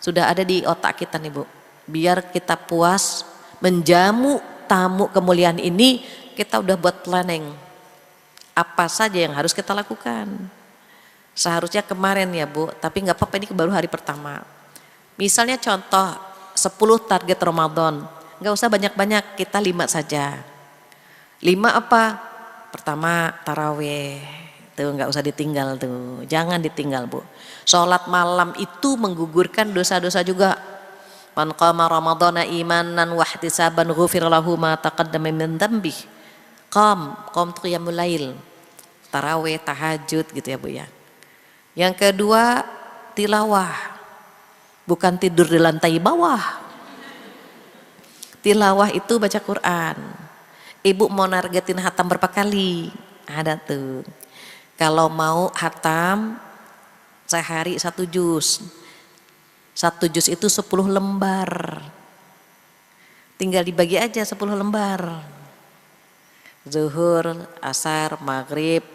sudah ada di otak kita nih Bu. Biar kita puas menjamu tamu kemuliaan ini, kita udah buat planning apa saja yang harus kita lakukan. Seharusnya kemarin ya Bu, tapi nggak apa-apa, ini baru hari pertama. Misalnya contoh 10 target Ramadan, nggak usah banyak-banyak, kita 5 saja. 5 apa? Pertama taraweh, tuh nggak usah ditinggal tuh, jangan ditinggal Bu. Sholat malam itu menggugurkan dosa-dosa juga. Man qama ramadhana imanan wa ihtisaban ghufira lahu ma taqaddama min dzambih. Qam qiyamul lail. Tarawih, tahajud gitu ya Bu ya. Yang kedua tilawah. Bukan tidur di lantai bawah. Tilawah itu baca Quran. Ibu mau nargetin hatam berapa kali? Ada tuh. Kalau mau hatam sehari 1 juz. 1 juz itu 10 lembar. Tinggal dibagi aja 10 lembar. Zuhur, asar, maghrib.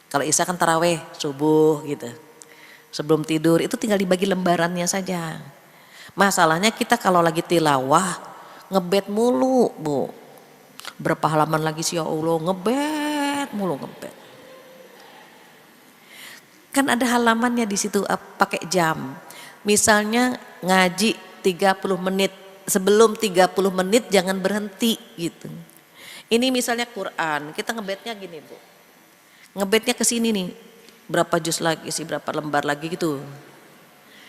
Kalau isya kan taraweh, subuh gitu. Sebelum tidur itu tinggal dibagi lembarannya saja. Masalahnya kita kalau lagi tilawah ngebet mulu Bu. Berapa halaman lagi sih ya Allah, ngebet mulu ngebet. Kan ada halamannya di situ pakai jam. Misalnya ngaji 30 menit, sebelum 30 menit jangan berhenti gitu. Ini misalnya Quran, kita ngebetnya gini Bu. Ngebetnya ke sini nih, berapa juz lagi sih, berapa lembar lagi gitu.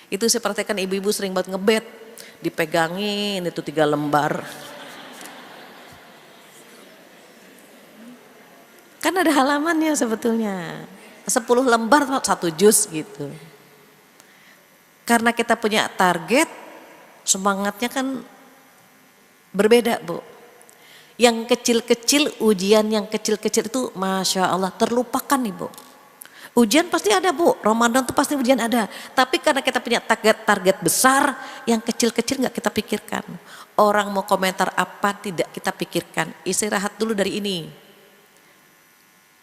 Itu saya praktekkan, ibu-ibu sering banget ngebet, dipegangin itu 3 lembar. Kan ada halamannya sebetulnya, 10 lembar 1 juz gitu. Karena kita punya target, semangatnya kan berbeda Bu. Yang kecil-kecil, ujian yang kecil-kecil itu Masya Allah terlupakan nih Bu. Ujian pasti ada Bu, Ramadan tuh pasti ujian ada. Tapi karena kita punya target besar, yang kecil-kecil gak kita pikirkan. Orang mau komentar apa tidak kita pikirkan, istirahat dulu dari ini.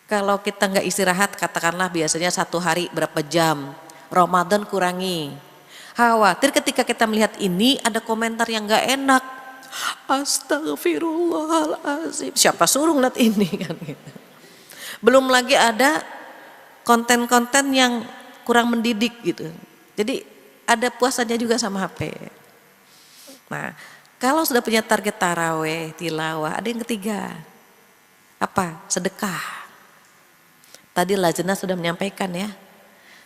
Kalau kita gak istirahat, katakanlah biasanya 1 hari berapa jam, Ramadan kurangi. Khawatir ketika kita melihat ini ada komentar yang gak enak. Astagfirullahaladzim. Siapa suruh ngeliat ini kan gitu. Belum lagi ada konten-konten yang kurang mendidik gitu. Jadi ada puasanya juga sama HP. Nah, kalau sudah punya target taraweh, tilawah, ada yang ketiga. Apa? Sedekah. Tadi Lajnah sudah menyampaikan ya.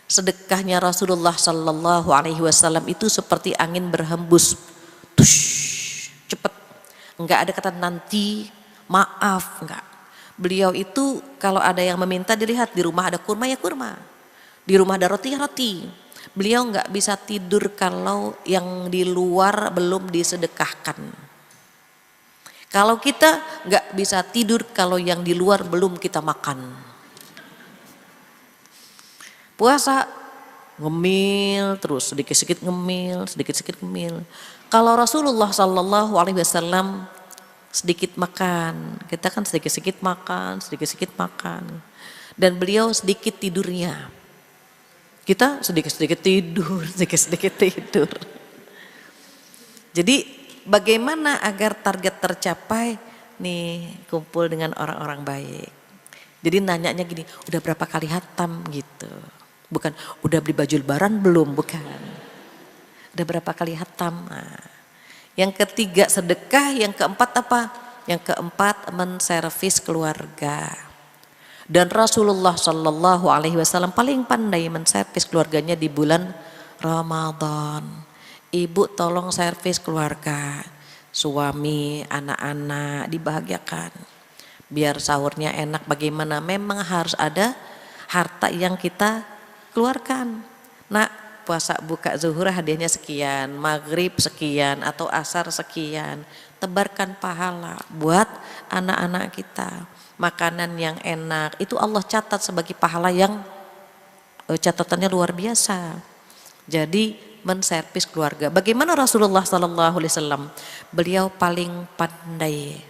Sedekahnya Rasulullah Sallallahu Alaihi Wasallam itu seperti angin berhembus, tush, cepet, nggak ada kata nanti, maaf, nggak. Beliau itu kalau ada yang meminta dilihat, di rumah ada kurma ya kurma, di rumah ada roti ya roti. Beliau nggak bisa tidur kalau yang di luar belum disedekahkan. Kalau kita nggak bisa tidur kalau yang di luar belum kita makan. Puasa ngemil terus, sedikit-sedikit ngemil, sedikit-sedikit ngemil. Kalau Rasulullah Sallallahu Alaihi Wasallam sedikit makan, kita kan sedikit-sedikit makan, sedikit-sedikit makan. Dan beliau sedikit tidurnya. Kita sedikit-sedikit tidur, sedikit-sedikit tidur. Jadi bagaimana agar target tercapai? Nih, kumpul dengan orang-orang baik. Jadi nanyanya gini, udah berapa kali hatam gitu. Bukan, udah beli baju lebaran belum? Bukan. Udah berapa kali hatam? Nah. Yang ketiga sedekah, yang keempat apa? Yang keempat menservis keluarga. Dan Rasulullah Shallallahu Alaihi Wasallam paling pandai menservis keluarganya di bulan Ramadan. Ibu tolong servis keluarga, suami, anak-anak dibahagiakan. Biar sahurnya enak bagaimana? Memang harus ada harta yang kita keluarkan. Nah, puasa buka zuhur hadiahnya sekian, maghrib sekian atau asar sekian. Tebarkan pahala buat anak-anak kita. Makanan yang enak itu Allah catat sebagai pahala yang catatannya luar biasa. Jadi menservis keluarga. Bagaimana Rasulullah Sallallahu Alaihi Wasallam? Beliau paling pandai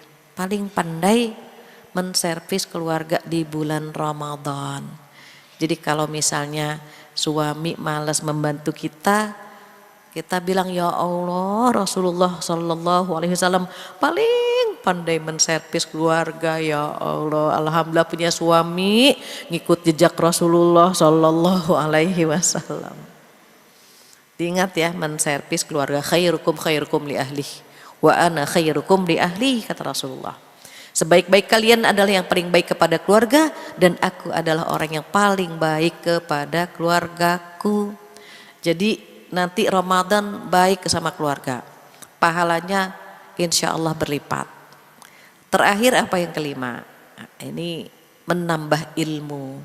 menservis keluarga di bulan Ramadan. Jadi kalau misalnya suami malas membantu kita bilang ya Allah, Rasulullah Sallallahu Alaihi Wasallam paling pandai menservis keluarga. Ya Allah, alhamdulillah punya suami ngikut jejak Rasulullah Sallallahu Alaihi Wasallam. Diingat ya, menservis keluarga. Khairukum li ahli wa ana khairukum li ahli, kata Rasulullah. Sebaik-baik kalian adalah yang paling baik kepada keluarga, dan aku adalah orang yang paling baik kepada keluargaku. Jadi nanti Ramadan baik sama keluarga, pahalanya insya Allah berlipat. Terakhir apa yang kelima? Nah, ini menambah ilmu.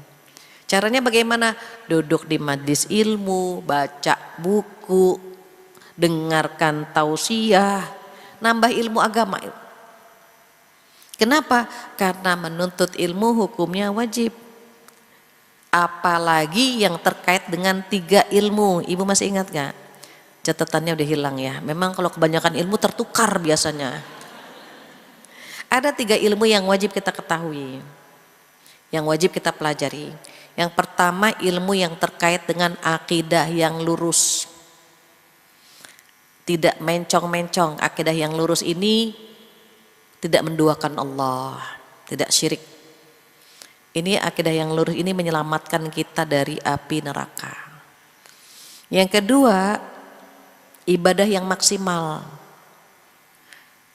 Caranya bagaimana? Duduk di majlis ilmu, baca buku, dengarkan tausiah, nambah ilmu agama. Kenapa? Karena menuntut ilmu hukumnya wajib. Apalagi yang terkait dengan 3 ilmu. Ibu masih ingat gak? Catatannya udah hilang ya. Memang kalau kebanyakan ilmu tertukar biasanya. Ada 3 ilmu yang wajib kita ketahui, yang wajib kita pelajari. Yang pertama ilmu yang terkait dengan akidah yang lurus. Tidak mencong-mencong. Akidah yang lurus ini tidak menduakan Allah, tidak syirik. Ini akidah yang lurus ini menyelamatkan kita dari api neraka. Yang kedua, ibadah yang maksimal.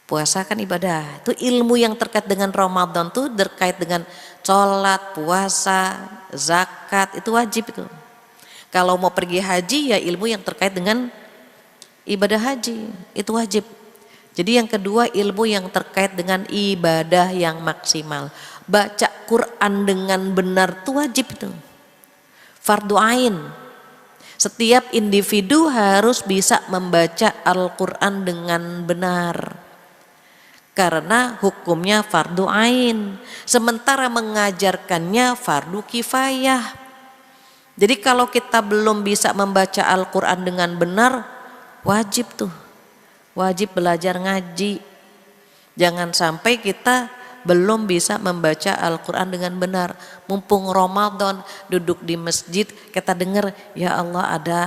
Puasa kan ibadah. Itu ilmu yang terkait dengan Ramadan tuh terkait dengan sholat, puasa, zakat, itu wajib itu. Kalau mau pergi haji ya ilmu yang terkait dengan ibadah haji, itu wajib. Jadi yang kedua ilmu yang terkait dengan ibadah yang maksimal. Baca Quran dengan benar itu wajib itu. Fardu ain. Setiap individu harus bisa membaca Al-Quran dengan benar. Karena hukumnya fardu ain. Sementara mengajarkannya fardu kifayah. Jadi kalau kita belum bisa membaca Al-Quran dengan benar, wajib tuh. Wajib belajar ngaji. Jangan sampai kita belum bisa membaca Al-Quran dengan benar. Mumpung Ramadan, duduk di masjid, kita dengar, ya Allah ada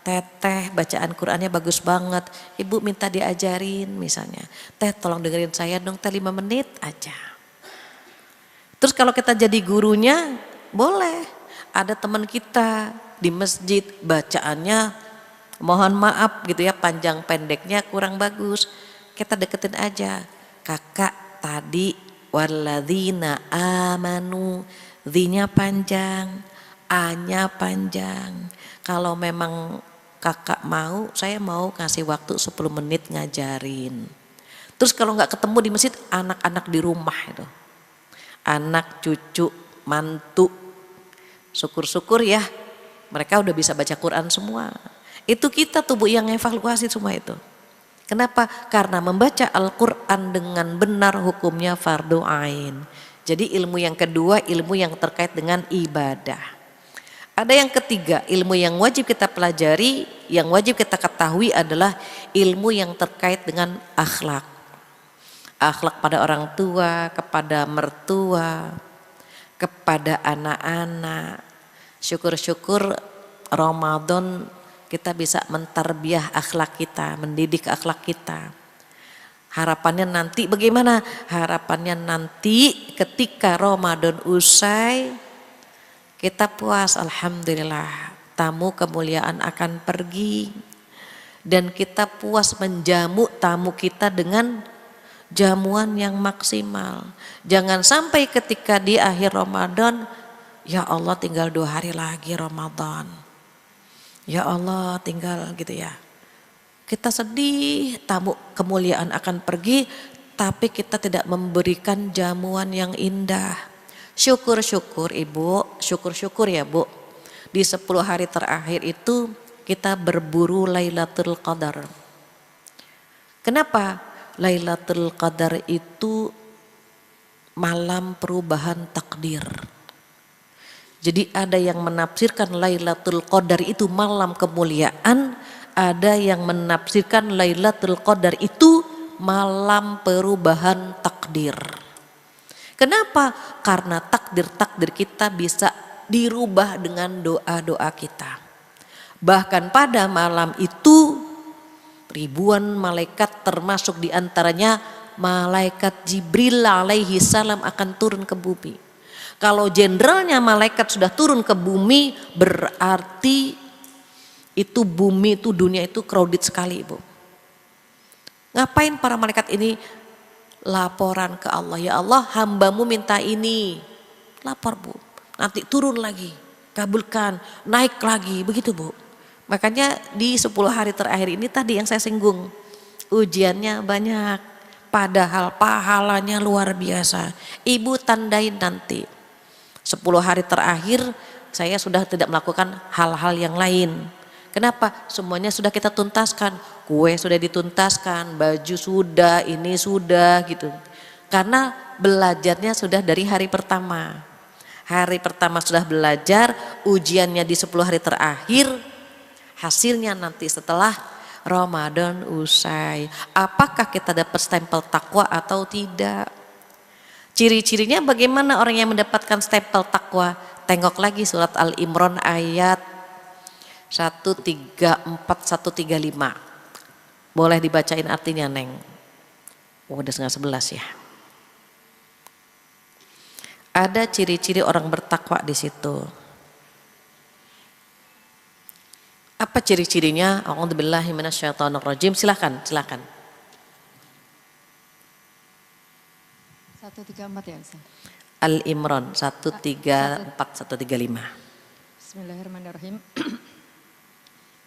teteh bacaan Qurannya bagus banget. Ibu minta diajarin misalnya. Teh tolong dengerin saya dong, teh 5 menit aja. Terus kalau kita jadi gurunya, boleh. Ada teman kita di masjid bacaannya mohon maaf gitu ya, panjang pendeknya kurang bagus, kita deketin aja. Kakak tadi walladzina amanu, zinya panjang, a-nya panjang. Kalau memang kakak mau, saya mau kasih waktu 10 menit ngajarin. Terus kalau nggak ketemu di masjid, anak-anak di rumah itu, anak, cucu, mantu. Syukur-syukur ya, mereka udah bisa baca Quran semua. Itu kita tuh Bu yang evaluasi semua itu. Kenapa? Karena membaca Al-Quran dengan benar hukumnya fardu ain. Jadi ilmu yang kedua, ilmu yang terkait dengan ibadah. Ada yang ketiga, ilmu yang wajib kita pelajari, yang wajib kita ketahui adalah ilmu yang terkait dengan akhlak. Akhlak pada orang tua, kepada mertua, kepada anak-anak. Syukur-syukur Ramadan kita bisa mentarbiyah akhlak kita, mendidik akhlak kita. Harapannya nanti bagaimana? Harapannya nanti ketika Ramadan usai, kita puas, alhamdulillah, tamu kemuliaan akan pergi. Dan kita puas menjamu tamu kita dengan jamuan yang maksimal. Jangan sampai ketika di akhir Ramadan, ya Allah tinggal 2 hari lagi Ramadan. Ya Allah tinggal gitu ya. Kita sedih, tamu kemuliaan akan pergi, tapi kita tidak memberikan jamuan yang indah. Syukur-syukur Ibu, syukur-syukur ya Bu. Di 10 hari terakhir itu kita berburu Lailatul Qadar. Kenapa? Lailatul Qadar itu malam perubahan takdir. Jadi ada yang menafsirkan Lailatul Qadar itu malam kemuliaan, ada yang menafsirkan Lailatul Qadar itu malam perubahan takdir. Kenapa? Karena takdir-takdir kita bisa dirubah dengan doa-doa kita. Bahkan pada malam itu ribuan malaikat termasuk diantaranya malaikat Jibril alaihi salam akan turun ke bumi. Kalau jenderalnya malaikat sudah turun ke bumi, berarti itu bumi itu dunia itu crowded sekali Ibu. Ngapain para malaikat ini laporan ke Allah? Ya Allah, hambamu minta ini. Lapor Bu, nanti turun lagi, kabulkan, naik lagi, begitu Bu. Makanya di 10 hari terakhir ini tadi yang saya singgung, ujiannya banyak, padahal pahalanya luar biasa. Ibu tandain nanti. 10 hari terakhir saya sudah tidak melakukan hal-hal yang lain. Kenapa? Semuanya sudah kita tuntaskan. Kue sudah dituntaskan, baju sudah, ini sudah gitu. Karena belajarnya sudah dari hari pertama. Hari pertama sudah belajar, ujiannya di 10 hari terakhir, hasilnya nanti setelah Ramadan usai. Apakah kita dapat stempel takwa atau tidak? Ciri-cirinya bagaimana orang yang mendapatkan stempel takwa? Tengok lagi surat Al-Imran ayat 134, 135. Boleh dibacain artinya Neng? Oh, udah setengah 11 ya. Ada ciri-ciri orang bertakwa di situ. Apa ciri-cirinya? A'udzubillahi minasyaitonirrajim. Silakan. 134 ya Ustaz. Al-Imran 134 135. Bismillahirrahmanirrahim.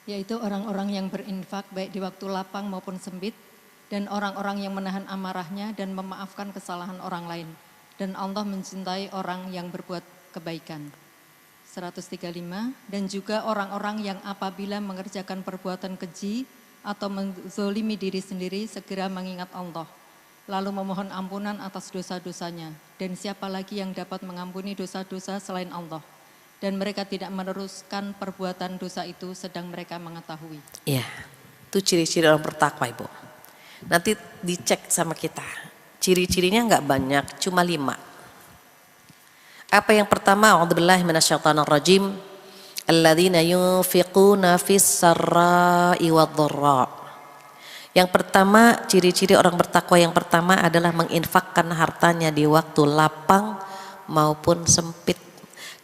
Yaitu orang-orang yang berinfak baik di waktu lapang maupun sempit, dan orang-orang yang menahan amarahnya dan memaafkan kesalahan orang lain, dan Allah mencintai orang yang berbuat kebaikan. 135. Dan juga orang-orang yang apabila mengerjakan perbuatan keji atau menzolimi diri sendiri segera mengingat Allah, lalu memohon ampunan atas dosa-dosanya. Dan siapa lagi yang dapat mengampuni dosa-dosa selain Allah? Dan mereka tidak meneruskan perbuatan dosa itu sedang mereka mengetahui. Iya, itu ciri-ciri orang bertakwa Ibu. Nanti dicek sama kita. Ciri-cirinya enggak banyak, cuma 5. Apa yang pertama? A'udzubillahi minasyaitonirrajim. Alladzina yunfiquna fis-sarra'i wadh-dharra. Yang pertama, ciri-ciri orang bertakwa yang pertama adalah menginfakkan hartanya di waktu lapang maupun sempit.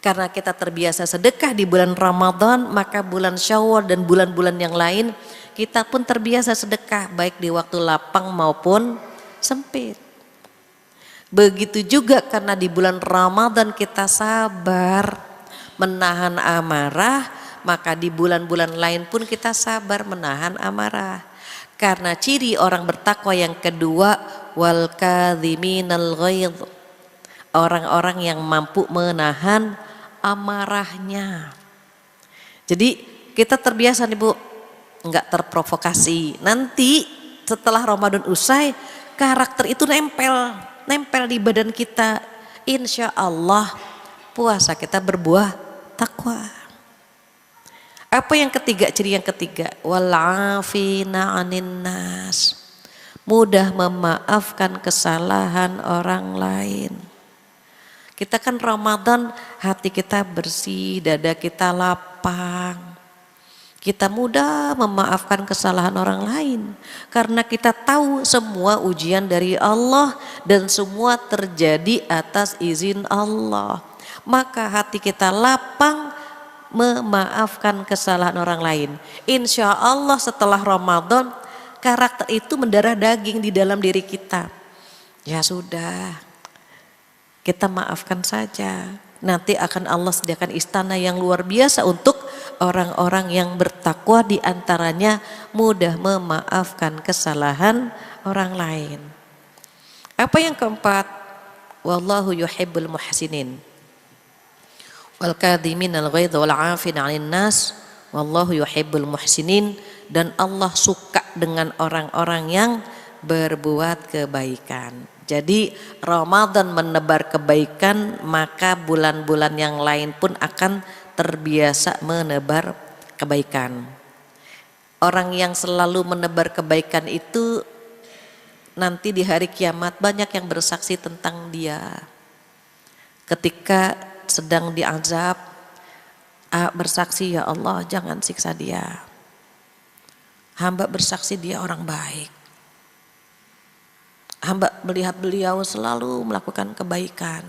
Karena kita terbiasa sedekah di bulan Ramadan, maka bulan Syawal dan bulan-bulan yang lain kita pun terbiasa sedekah baik di waktu lapang maupun sempit. Begitu juga karena di bulan Ramadan kita sabar menahan amarah, maka di bulan-bulan lain pun kita sabar menahan amarah. Karena ciri orang bertakwa yang kedua, wal kadhiminal ghaidh, orang-orang yang mampu menahan amarahnya. Jadi kita terbiasa nih Bu, nggak terprovokasi. Nanti setelah Ramadan usai, karakter itu nempel di badan kita. Insya Allah puasa kita berbuah takwa. Apa yang ketiga, ciri yang ketiga? Wal'afina 'anin nas. Mudah memaafkan kesalahan orang lain. Kita kan Ramadan, hati kita bersih, dada kita lapang. Kita mudah memaafkan kesalahan orang lain. Karena kita tahu semua ujian dari Allah dan semua terjadi atas izin Allah. Maka hati kita lapang memaafkan kesalahan orang lain. Insya Allah setelah Ramadan, karakter itu mendarah daging di dalam diri kita. Ya sudah, kita maafkan saja. Nanti akan Allah sediakan istana yang luar biasa untuk orang-orang yang bertakwa, di antaranya mudah memaafkan kesalahan orang lain. Apa yang keempat? Wallahu yuhibbul muhsinin. Wal kadhiminal ghaidha wal 'afina 'anil nas. Wallahu yuhibbul muhsinin. Dan Allah suka dengan orang-orang yang berbuat kebaikan. Jadi Ramadan menebar kebaikan, maka bulan-bulan yang lain pun akan terbiasa menebar kebaikan. Orang yang selalu menebar kebaikan itu nanti di hari kiamat banyak yang bersaksi tentang dia. Ketika sedang diazab, bersaksi, ya Allah jangan siksa dia. Hamba bersaksi dia orang baik. Hamba melihat beliau selalu melakukan kebaikan.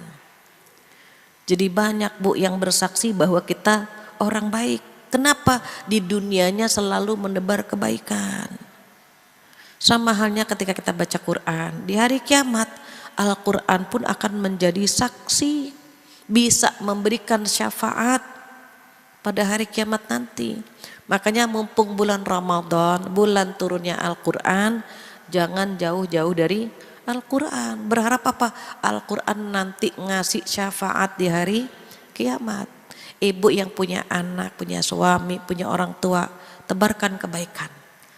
Jadi banyak Bu yang bersaksi bahwa kita orang baik. Kenapa? Di dunianya selalu menebar kebaikan. Sama halnya ketika kita baca Quran. Di hari kiamat Al-Quran pun akan menjadi saksi. Bisa memberikan syafaat pada hari kiamat nanti. Makanya mumpung bulan Ramadan, bulan turunnya Al-Quran, jangan jauh-jauh dari Al-Quran. Berharap apa? Al-Quran nanti ngasih syafaat di hari kiamat. Ibu yang punya anak, punya suami, punya orang tua, tebarkan kebaikan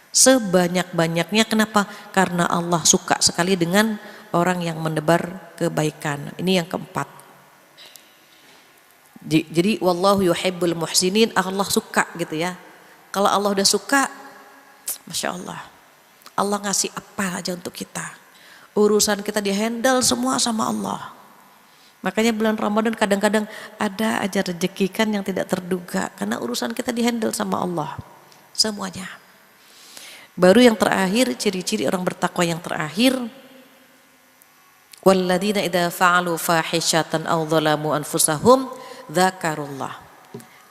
sebanyak-banyaknya. Kenapa? Karena Allah suka sekali dengan orang yang menebar kebaikan. Ini yang keempat. Jadi wallahu yuhibbul muhsinin, Allah suka gitu ya. Kalau Allah udah suka, Masya Allah, Allah ngasih apa aja untuk kita. Urusan kita dihandle semua sama Allah. Makanya bulan Ramadan kadang-kadang ada aja rezeki kan yang tidak terduga. Karena urusan kita dihandle sama Allah. Semuanya. Baru yang terakhir, ciri-ciri orang bertakwa yang terakhir. Walladzina idza fa'alu fahishatan aw dzalamu anfusahum dzakarullah.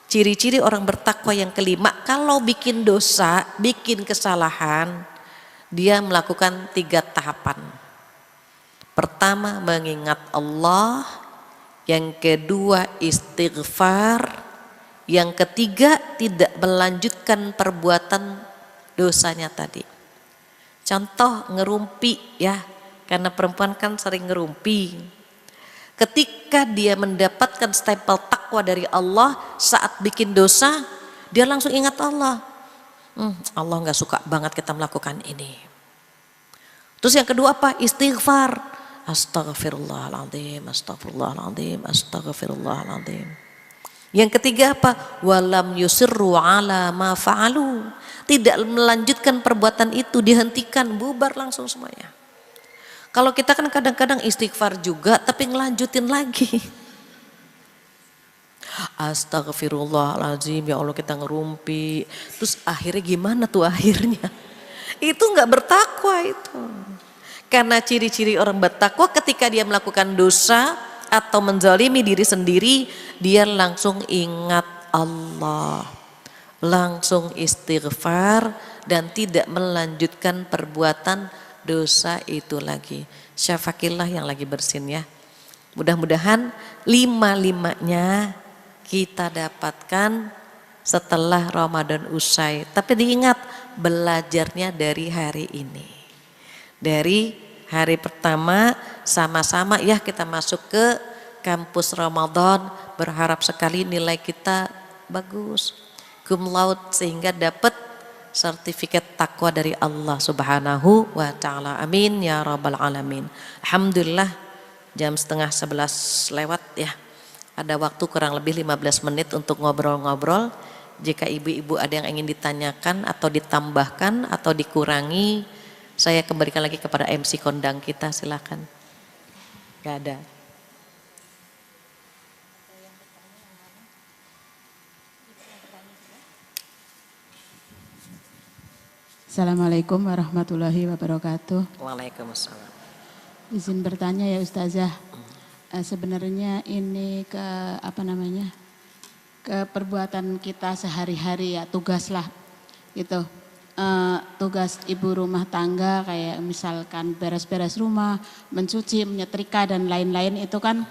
Ciri-ciri orang bertakwa yang kelima, kalau bikin dosa, bikin kesalahan, dia melakukan 3 tahapan. Pertama, mengingat Allah. Yang kedua, istighfar. Yang ketiga, tidak melanjutkan perbuatan dosanya tadi. Contoh ngerumpi ya, karena perempuan kan sering ngerumpi. Ketika dia mendapatkan stempel takwa dari Allah, saat bikin dosa, dia langsung ingat Allah. Allah gak suka banget kita melakukan ini. Terus yang kedua apa? Istighfar. Astaghfirullahaladzim, astaghfirullahaladzim, astaghfirullahaladzim. Yang ketiga apa? Walam yusirru ala ma fa'alu. Tidak melanjutkan perbuatan itu, dihentikan, bubar langsung semuanya. Kalau kita kan kadang-kadang istighfar juga tapi ngelanjutin lagi. Astaghfirullahaladzim, ya Allah kita ngerumpi. Terus akhirnya gimana tuh akhirnya? Itu gak bertakwa itu. Karena ciri-ciri orang bertakwa ketika dia melakukan dosa atau menzalimi diri sendiri, dia langsung ingat Allah, langsung istighfar dan tidak melanjutkan perbuatan dosa itu lagi. Syafaqillah yang lagi bersin ya. Mudah-mudahan 5-5-nya kita dapatkan setelah Ramadan usai. Tapi diingat, belajarnya dari hari ini. Dari hari pertama sama-sama ya kita masuk ke kampus Ramadan, berharap sekali nilai kita bagus, cum laude, sehingga dapat sertifikat takwa dari Allah Subhanahu wa Ta'ala. Amin ya Rabbal Alamin. Alhamdulillah jam setengah 11 lewat ya. Ada waktu kurang lebih 15 menit untuk ngobrol-ngobrol. Jika ibu-ibu ada yang ingin ditanyakan atau ditambahkan atau dikurangi, saya kembalikan lagi kepada MC kondang kita, silakan. Gak ada. Assalamualaikum warahmatullahi wabarakatuh. Waalaikumsalam. Izin bertanya ya Ustazah. Sebenarnya ini ke perbuatan kita sehari-hari ya, tugas lah gitu. Tugas ibu rumah tangga kayak misalkan beres-beres rumah, mencuci, menyetrika dan lain-lain itu kan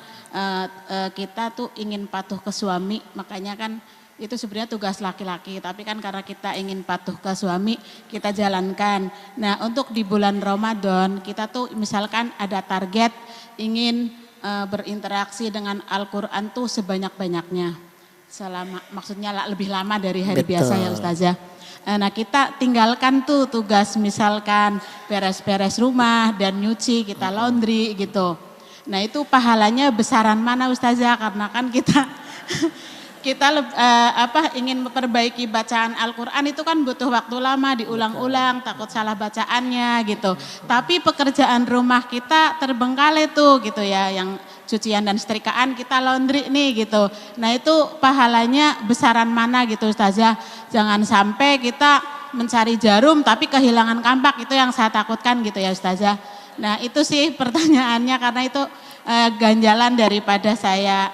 kita tuh ingin patuh ke suami, makanya kan itu sebenarnya tugas laki-laki, tapi kan karena kita ingin patuh ke suami kita jalankan. Nah untuk di bulan Ramadan kita tuh misalkan ada target ingin berinteraksi dengan Al-Quran tuh sebanyak-banyaknya, maksudnya lebih lama dari hari biasa ya Ustazah. Nah kita tinggalkan tuh tugas misalkan beres-beres rumah dan nyuci, kita laundry gitu. Nah itu pahalanya besaran mana Ustazah, karena kan kita ingin memperbaiki bacaan Al-Quran itu kan butuh waktu lama, diulang-ulang, takut salah bacaannya gitu. Tapi pekerjaan rumah kita terbengkalai tuh gitu ya, yang cucian dan setrikaan kita laundry nih gitu. Nah itu pahalanya besaran mana gitu Ustazah. Jangan sampai kita mencari jarum tapi kehilangan kampak, itu yang saya takutkan gitu ya Ustazah. Nah itu sih pertanyaannya, karena itu ganjalan daripada saya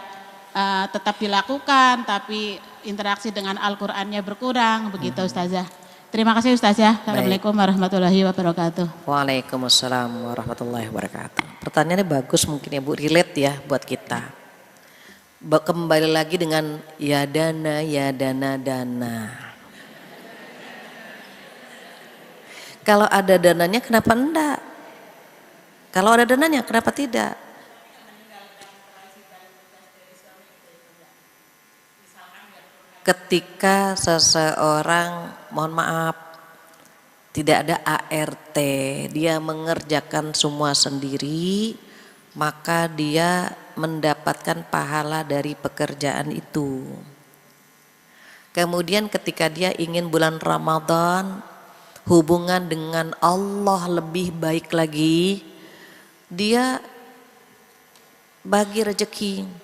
tetap dilakukan tapi interaksi dengan Al-Qur'annya berkurang begitu Ustazah. Terima kasih Ustazah. Assalamualaikum warahmatullahi wabarakatuh. Waalaikumsalam warahmatullahi wabarakatuh. Pertanyaannya bagus, mungkin ya Bu, relate ya buat kita. Kembali lagi dengan ya dana. Kalau ada dananya kenapa enggak? Kalau ada dananya kenapa tidak? Ketika seseorang, mohon maaf, tidak ada ART, dia mengerjakan semua sendiri, maka dia mendapatkan pahala dari pekerjaan itu. Kemudian ketika dia ingin bulan Ramadan, hubungan dengan Allah lebih baik lagi, dia bagi rezeki.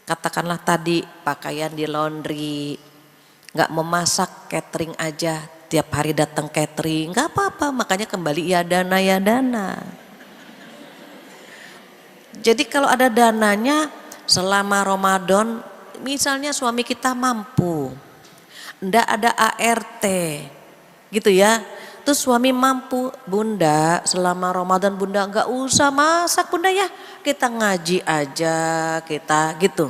Katakanlah tadi pakaian di laundry, nggak memasak, catering aja, tiap hari datang catering, nggak apa-apa, makanya kembali ya dana. Jadi kalau ada dananya selama Ramadan, misalnya suami kita mampu, ndak ada ART, gitu ya. Terus suami mampu, Bunda selama Ramadan Bunda nggak usah masak Bunda ya, kita ngaji aja, kita gitu.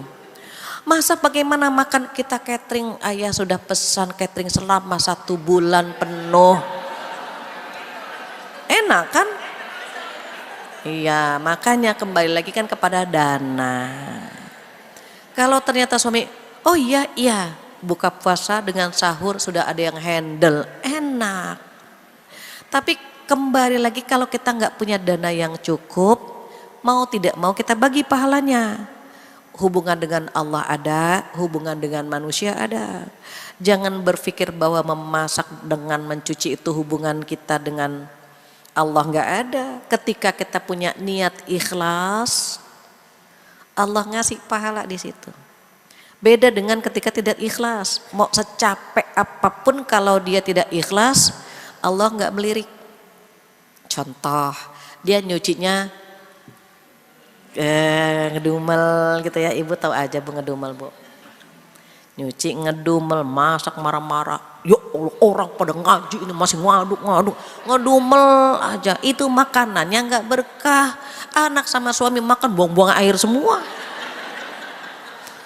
Masak bagaimana, makan kita catering, ayah sudah pesan catering selama 1 bulan penuh. Enak kan? Iya, makanya kembali lagi kan kepada dana. Kalau ternyata suami, oh iya, buka puasa dengan sahur sudah ada yang handle, enak. Tapi kembali lagi kalau kita nggak punya dana yang cukup, mau tidak mau kita bagi pahalanya. Hubungan dengan Allah ada, hubungan dengan manusia ada. Jangan berpikir bahwa memasak dengan mencuci itu hubungan kita dengan Allah, nggak ada. Ketika kita punya niat ikhlas, Allah ngasih pahala di situ. Beda dengan ketika tidak ikhlas. Mau secapek apapun kalau dia tidak ikhlas, Allah nggak melirik. Contoh, dia nyucinya ngedumel gitu ya, ibu tahu aja Bu ngedumel Bu. Nyuci ngedumel, masak marah-marah. Ya Allah, orang pada ngaji ini masih ngaduk, ngedumel aja. Itu makanannya nggak berkah. Anak sama suami makan buang-buang air semua.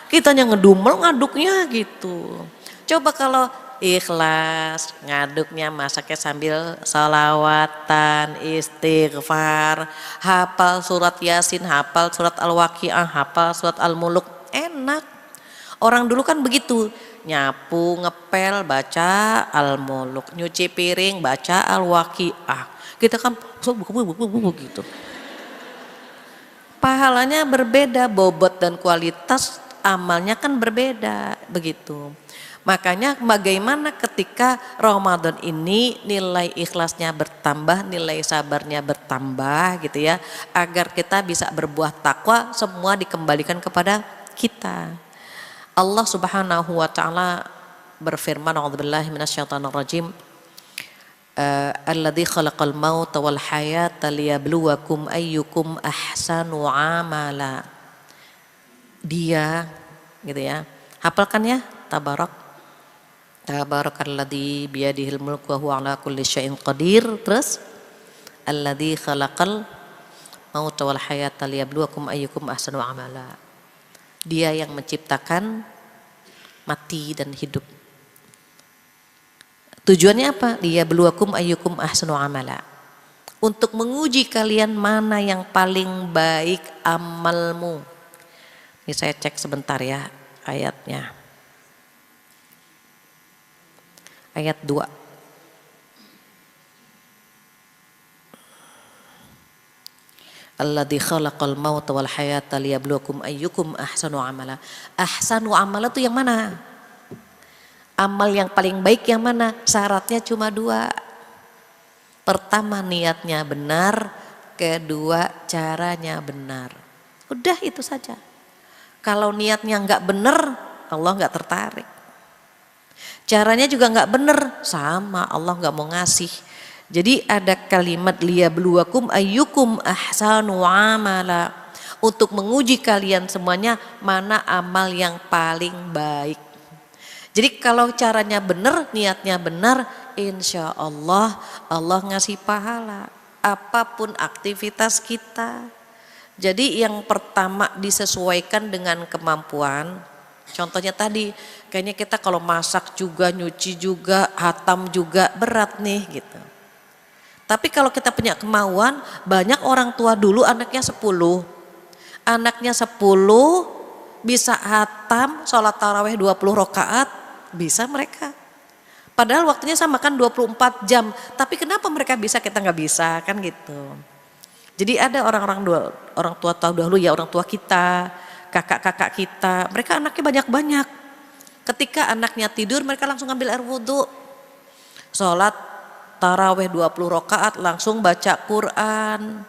Kitanya ngedumel ngaduknya gitu. Coba kalau ikhlas, ngaduknya masaknya sambil salawatan, istighfar, hafal surat Yasin, hafal surat Al-Waqiah, hafal surat Al-Muluk, enak. Orang dulu kan begitu, nyapu, ngepel, baca Al-Muluk, nyuci piring, baca Al-Waqiah. Kita kan gitu. Pahalanya berbeda, bobot dan kualitas amalnya kan berbeda begitu. Makanya bagaimana ketika Ramadan ini nilai ikhlasnya bertambah, nilai sabarnya bertambah gitu ya, agar kita bisa berbuah takwa, semua dikembalikan kepada kita. Allah Subhanahu wa taala berfirman, a'udzubillahi minasyaitonirrajim, alladzi khalaqal mauta wal hayata liyabluwakum ayyukum ahsanu amala. Dia gitu ya. Hafalkan ya, Tabarakalladzi biyadihil mulku wa huwa ala kulli syai'in qadir. Terus alladzi khalaqal mauta wal hayata liyabluwakum ayyukum ahsanu amala. Dia yang menciptakan mati dan hidup. Tujuannya apa? Liyabluwakum ayyukum ahsanu amala. Untuk menguji kalian mana yang paling baik amalmu. Ini saya cek sebentar ya ayatnya. Ayat 2. Alladzi khalaqal mauta wal hayata liyabluwakum ayyukum ahsanu amala. Ahsanu amala itu yang mana? Amal yang paling baik yang mana? Syaratnya cuma 2. Pertama niatnya benar, kedua caranya benar. Udah itu saja. Kalau niatnya nggak benar, Allah nggak tertarik. Caranya juga nggak benar, sama Allah nggak mau ngasih. Jadi ada kalimat liyabluwakum ayyukum ahsanu amala, untuk menguji kalian semuanya mana amal yang paling baik. Jadi kalau caranya benar, niatnya benar, insya Allah Allah ngasih pahala apapun aktivitas kita. Jadi yang pertama disesuaikan dengan kemampuan. Contohnya tadi, kayaknya kita kalau masak juga, nyuci juga, hatam juga berat nih gitu. Tapi kalau kita punya kemauan, banyak orang tua dulu anaknya 10. Anaknya 10 bisa hatam, sholat taraweh 20 rakaat, bisa mereka. Padahal waktunya sama kan 24 jam. Tapi kenapa mereka bisa, kita nggak bisa kan gitu. Jadi ada orang tua dahulu ya, orang tua kita, kakak-kakak kita, mereka anaknya banyak-banyak. Ketika anaknya tidur mereka langsung ambil air wudhu. Sholat taraweh 20 rakaat langsung baca Quran.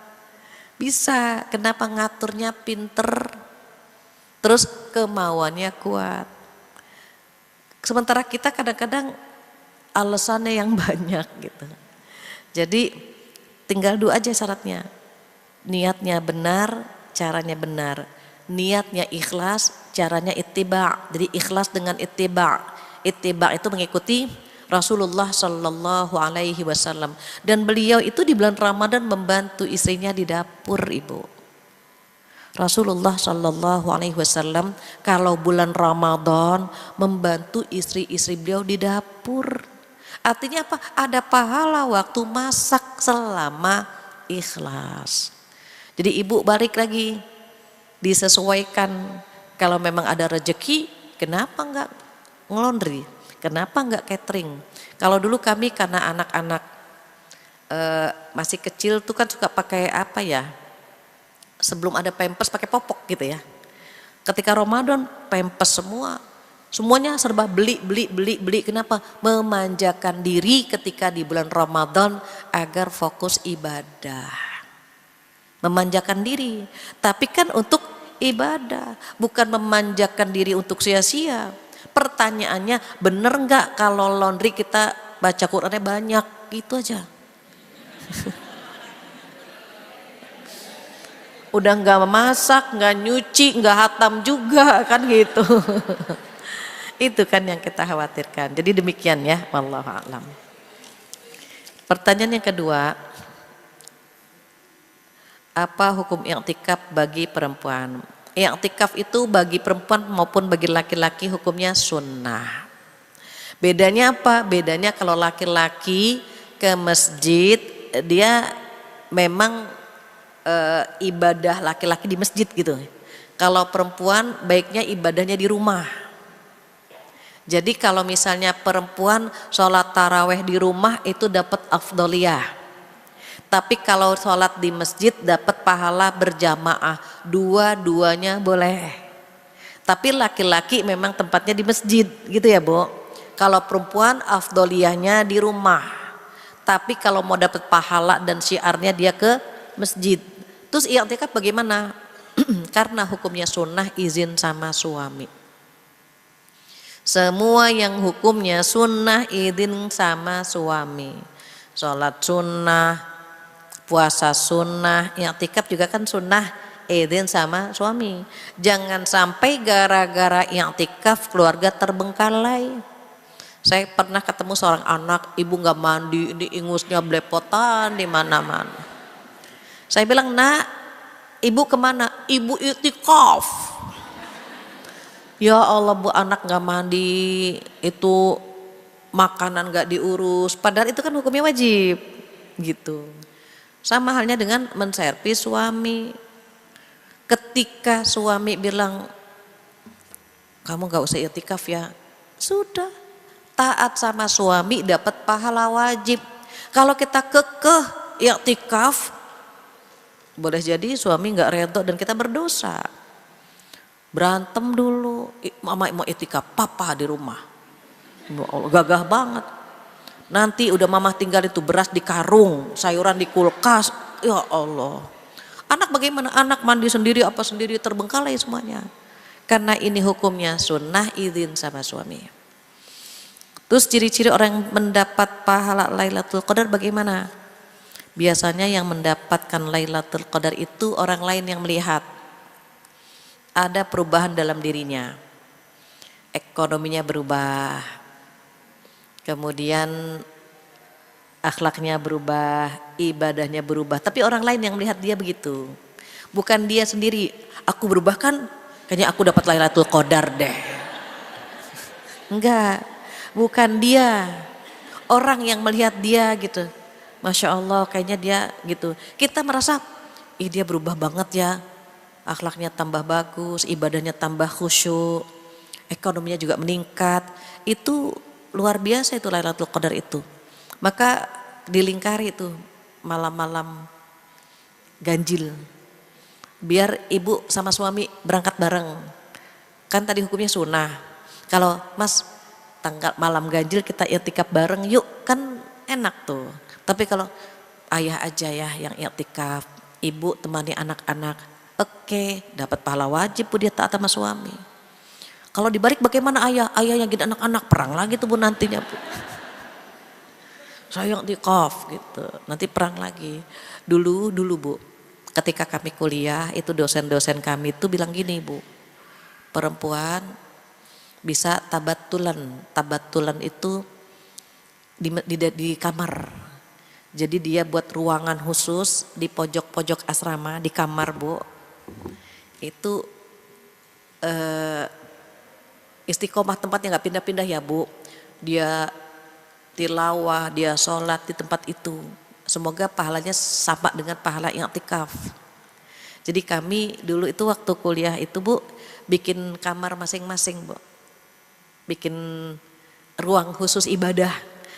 Bisa, kenapa? Ngaturnya pinter. Terus kemauannya kuat. Sementara kita kadang-kadang alasannya yang banyak gitu. Jadi tinggal 2 aja syaratnya. Niatnya benar, caranya benar. Niatnya ikhlas, caranya ittiba'. Jadi ikhlas dengan ittiba'. Ittiba' itu mengikuti Rasulullah Shallallahu Alaihi Wasallam, dan beliau itu di bulan Ramadan membantu istrinya di dapur, ibu. Rasulullah Shallallahu Alaihi Wasallam kalau bulan Ramadan membantu istri-istri beliau di dapur. Artinya apa? Ada pahala waktu masak selama ikhlas. Jadi ibu balik lagi, disesuaikan. Kalau memang ada rezeki, kenapa enggak ngelondri? Kenapa enggak catering? Kalau dulu kami karena anak-anak masih kecil tuh kan suka pakai apa ya? Sebelum ada pampers pakai popok gitu ya. Ketika Ramadan pampers semuanya serba beli. Kenapa? Memanjakan diri ketika di bulan Ramadan agar fokus ibadah. Memanjakan diri, tapi kan untuk ibadah, bukan memanjakan diri untuk sia-sia. Pertanyaannya, bener nggak kalau laundry kita baca Qurannya banyak? Itu aja. Udah nggak memasak, nggak nyuci, nggak hatam juga kan gitu. Itu kan yang kita khawatirkan. Jadi demikian ya, wallahu a'lam. Pertanyaan yang kedua, apa hukum i'tikaf bagi perempuan? I'tikaf itu bagi perempuan maupun bagi laki-laki hukumnya sunnah. Bedanya apa? Bedanya kalau laki-laki ke masjid dia memang ibadah laki-laki di masjid gitu. Kalau perempuan baiknya ibadahnya di rumah. Jadi kalau misalnya perempuan sholat taraweh di rumah itu dapat afdoliyah. Tapi kalau sholat di masjid dapat pahala berjamaah. Dua-duanya boleh. Tapi laki-laki memang tempatnya di masjid gitu ya Bu. Kalau perempuan afdoliyahnya di rumah. Tapi kalau mau dapat pahala dan syiarnya dia ke masjid. Terus i'tikaf bagaimana? Karena hukumnya sunnah izin sama suami. Semua yang hukumnya sunnah izin sama suami. Sholat sunnah, puasa sunnah, i'tikaf juga kan sunnah izin sama suami. Jangan sampai gara-gara i'tikaf keluarga terbengkalai. Saya pernah ketemu seorang anak, ibu nggak mandi, ini ingusnya belepotan di mana-mana. Saya bilang, nak, ibu kemana? Ibu i'tikaf. Ya Allah Bu, anak nggak mandi, itu makanan nggak diurus. Padahal itu kan hukumnya wajib, gitu. Sama halnya dengan menservis suami. Ketika suami bilang, kamu nggak usah i'tikaf ya, sudah. Taat sama suami dapat pahala wajib. Kalau kita kekeh i'tikaf, boleh jadi suami nggak redho dan kita berdosa. Berantem dulu, mama mau i'tikaf, papa di rumah. Ya Allah, gagah banget. Nanti udah mama tinggal itu beras di karung, sayuran di kulkas. Ya Allah. Anak bagaimana? Anak mandi sendiri apa sendiri terbengkalai semuanya. Karena ini hukumnya sunnah izin sama suami. Terus ciri-ciri orang yang mendapat pahala Lailatul Qadar bagaimana? Biasanya yang mendapatkan Lailatul Qadar itu orang lain yang melihat. Ada perubahan dalam dirinya, ekonominya berubah, kemudian akhlaknya berubah, ibadahnya berubah, tapi orang lain yang melihat dia begitu, bukan dia sendiri. Aku berubah kan, kayaknya aku dapat Lailatul Qadar deh. Enggak, bukan dia, orang yang melihat dia gitu. Masya Allah, kayaknya dia gitu. Kita merasa, ih dia berubah banget ya. Akhlaknya tambah bagus, ibadahnya tambah khusyuk, ekonominya juga meningkat. Itu luar biasa itu Lailatul Qadar itu. Maka dilingkari itu malam-malam ganjil. Biar ibu sama suami berangkat bareng. Kan tadi hukumnya sunnah. Kalau mas tanggal malam ganjil kita i'tikaf bareng yuk, kan enak tuh. Tapi kalau ayah aja ya yang i'tikaf, ibu temani anak-anak. Oke, dapat pahala wajib Bu, dia taat sama suami. Kalau dibalik bagaimana ayah? Ayah yang gini anak-anak, perang lagi tuh Bu nantinya Bu. Saya i'tikaf gitu, nanti perang lagi. Dulu Bu, ketika kami kuliah itu dosen-dosen kami itu bilang gini Bu, perempuan bisa tabatulan. Tabatulan itu di kamar. Jadi dia buat ruangan khusus di pojok-pojok asrama di kamar Bu. Itu istiqomah tempatnya nggak pindah-pindah ya Bu. Dia tilawah, dia sholat di tempat itu. Semoga pahalanya sama dengan pahala i'tikaf. Jadi kami dulu itu waktu kuliah itu Bu, bikin kamar masing-masing Bu. Bikin ruang khusus ibadah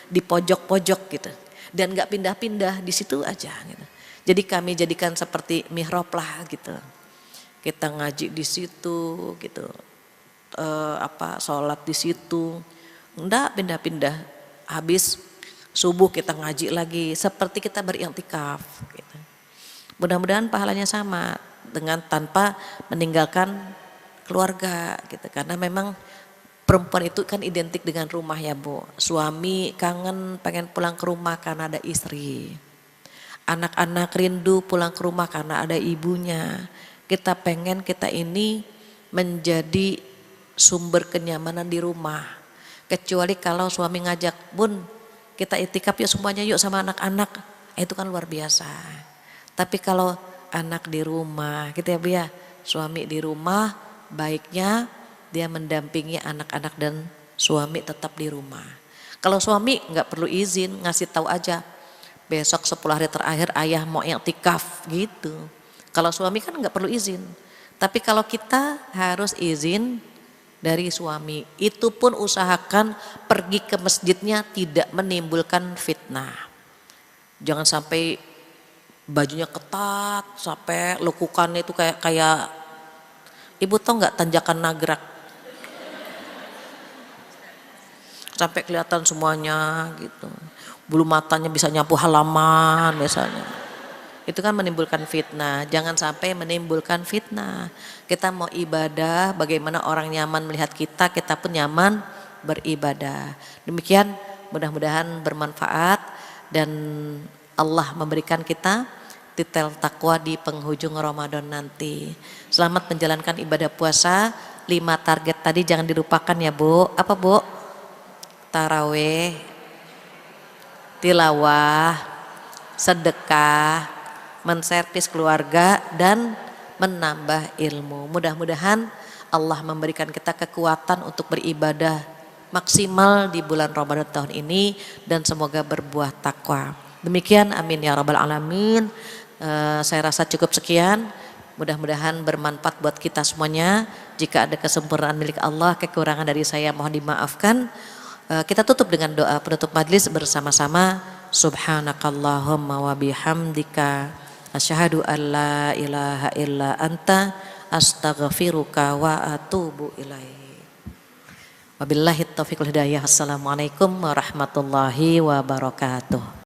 di pojok-pojok gitu. Dan nggak pindah-pindah di situ aja gitu. Jadi kami jadikan seperti mihrab lah gitu. Kita ngaji di situ gitu, sholat di situ, enggak pindah-pindah. Habis subuh kita ngaji lagi, seperti kita beriktikaf. Gitu. Mudah-mudahan pahalanya sama dengan tanpa meninggalkan keluarga, gitu. Karena memang perempuan itu kan identik dengan rumah ya Bu. Suami kangen pengen pulang ke rumah karena ada istri. Anak-anak rindu pulang ke rumah karena ada ibunya. Kita pengen kita ini menjadi sumber kenyamanan di rumah. Kecuali kalau suami ngajak, Bun kita i'tikaf yuk semuanya yuk sama anak-anak. Itu kan luar biasa. Tapi kalau anak di rumah gitu ya Bu ya. Suami di rumah baiknya dia mendampingi anak-anak dan suami tetap di rumah. Kalau suami nggak perlu izin, ngasih tahu aja. Besok 10 hari terakhir ayah mau i'tikaf gitu. Kalau suami kan nggak perlu izin. Tapi kalau kita harus izin dari suami. Itu pun usahakan pergi ke masjidnya tidak menimbulkan fitnah. Jangan sampai bajunya ketat, sampai lekukannya itu kayak ibu tahu nggak tanjakan nagrak. Sampai kelihatan semuanya gitu. Bulu matanya bisa nyapu halaman misalnya. Itu kan menimbulkan fitnah. Jangan sampai menimbulkan fitnah. Kita mau ibadah, bagaimana orang nyaman melihat kita, kita pun nyaman beribadah. Demikian, mudah-mudahan bermanfaat dan Allah memberikan kita titel takwa di penghujung Ramadan nanti. Selamat menjalankan ibadah puasa. 5 target tadi jangan dilupakan ya Bu. Apa Bu? Taraweh, tilawah, sedekah, menservis keluarga dan menambah ilmu. Mudah-mudahan Allah memberikan kita kekuatan untuk beribadah maksimal di bulan Ramadan tahun ini dan semoga berbuah takwa. Demikian, amin ya rabbal alamin. Saya rasa cukup sekian. Mudah-mudahan bermanfaat buat kita semuanya. Jika ada kesempurnaan milik Allah, kekurangan dari saya mohon dimaafkan. Kita tutup dengan doa penutup majlis bersama-sama. Subhanakallahumma wa bihamdika asyhadu an la ilaha illa anta astaghfiruka wa atubu ilaik. Wabillahi taufiq wal hidayah. Assalamualaikum warahmatullahi wabarakatuh.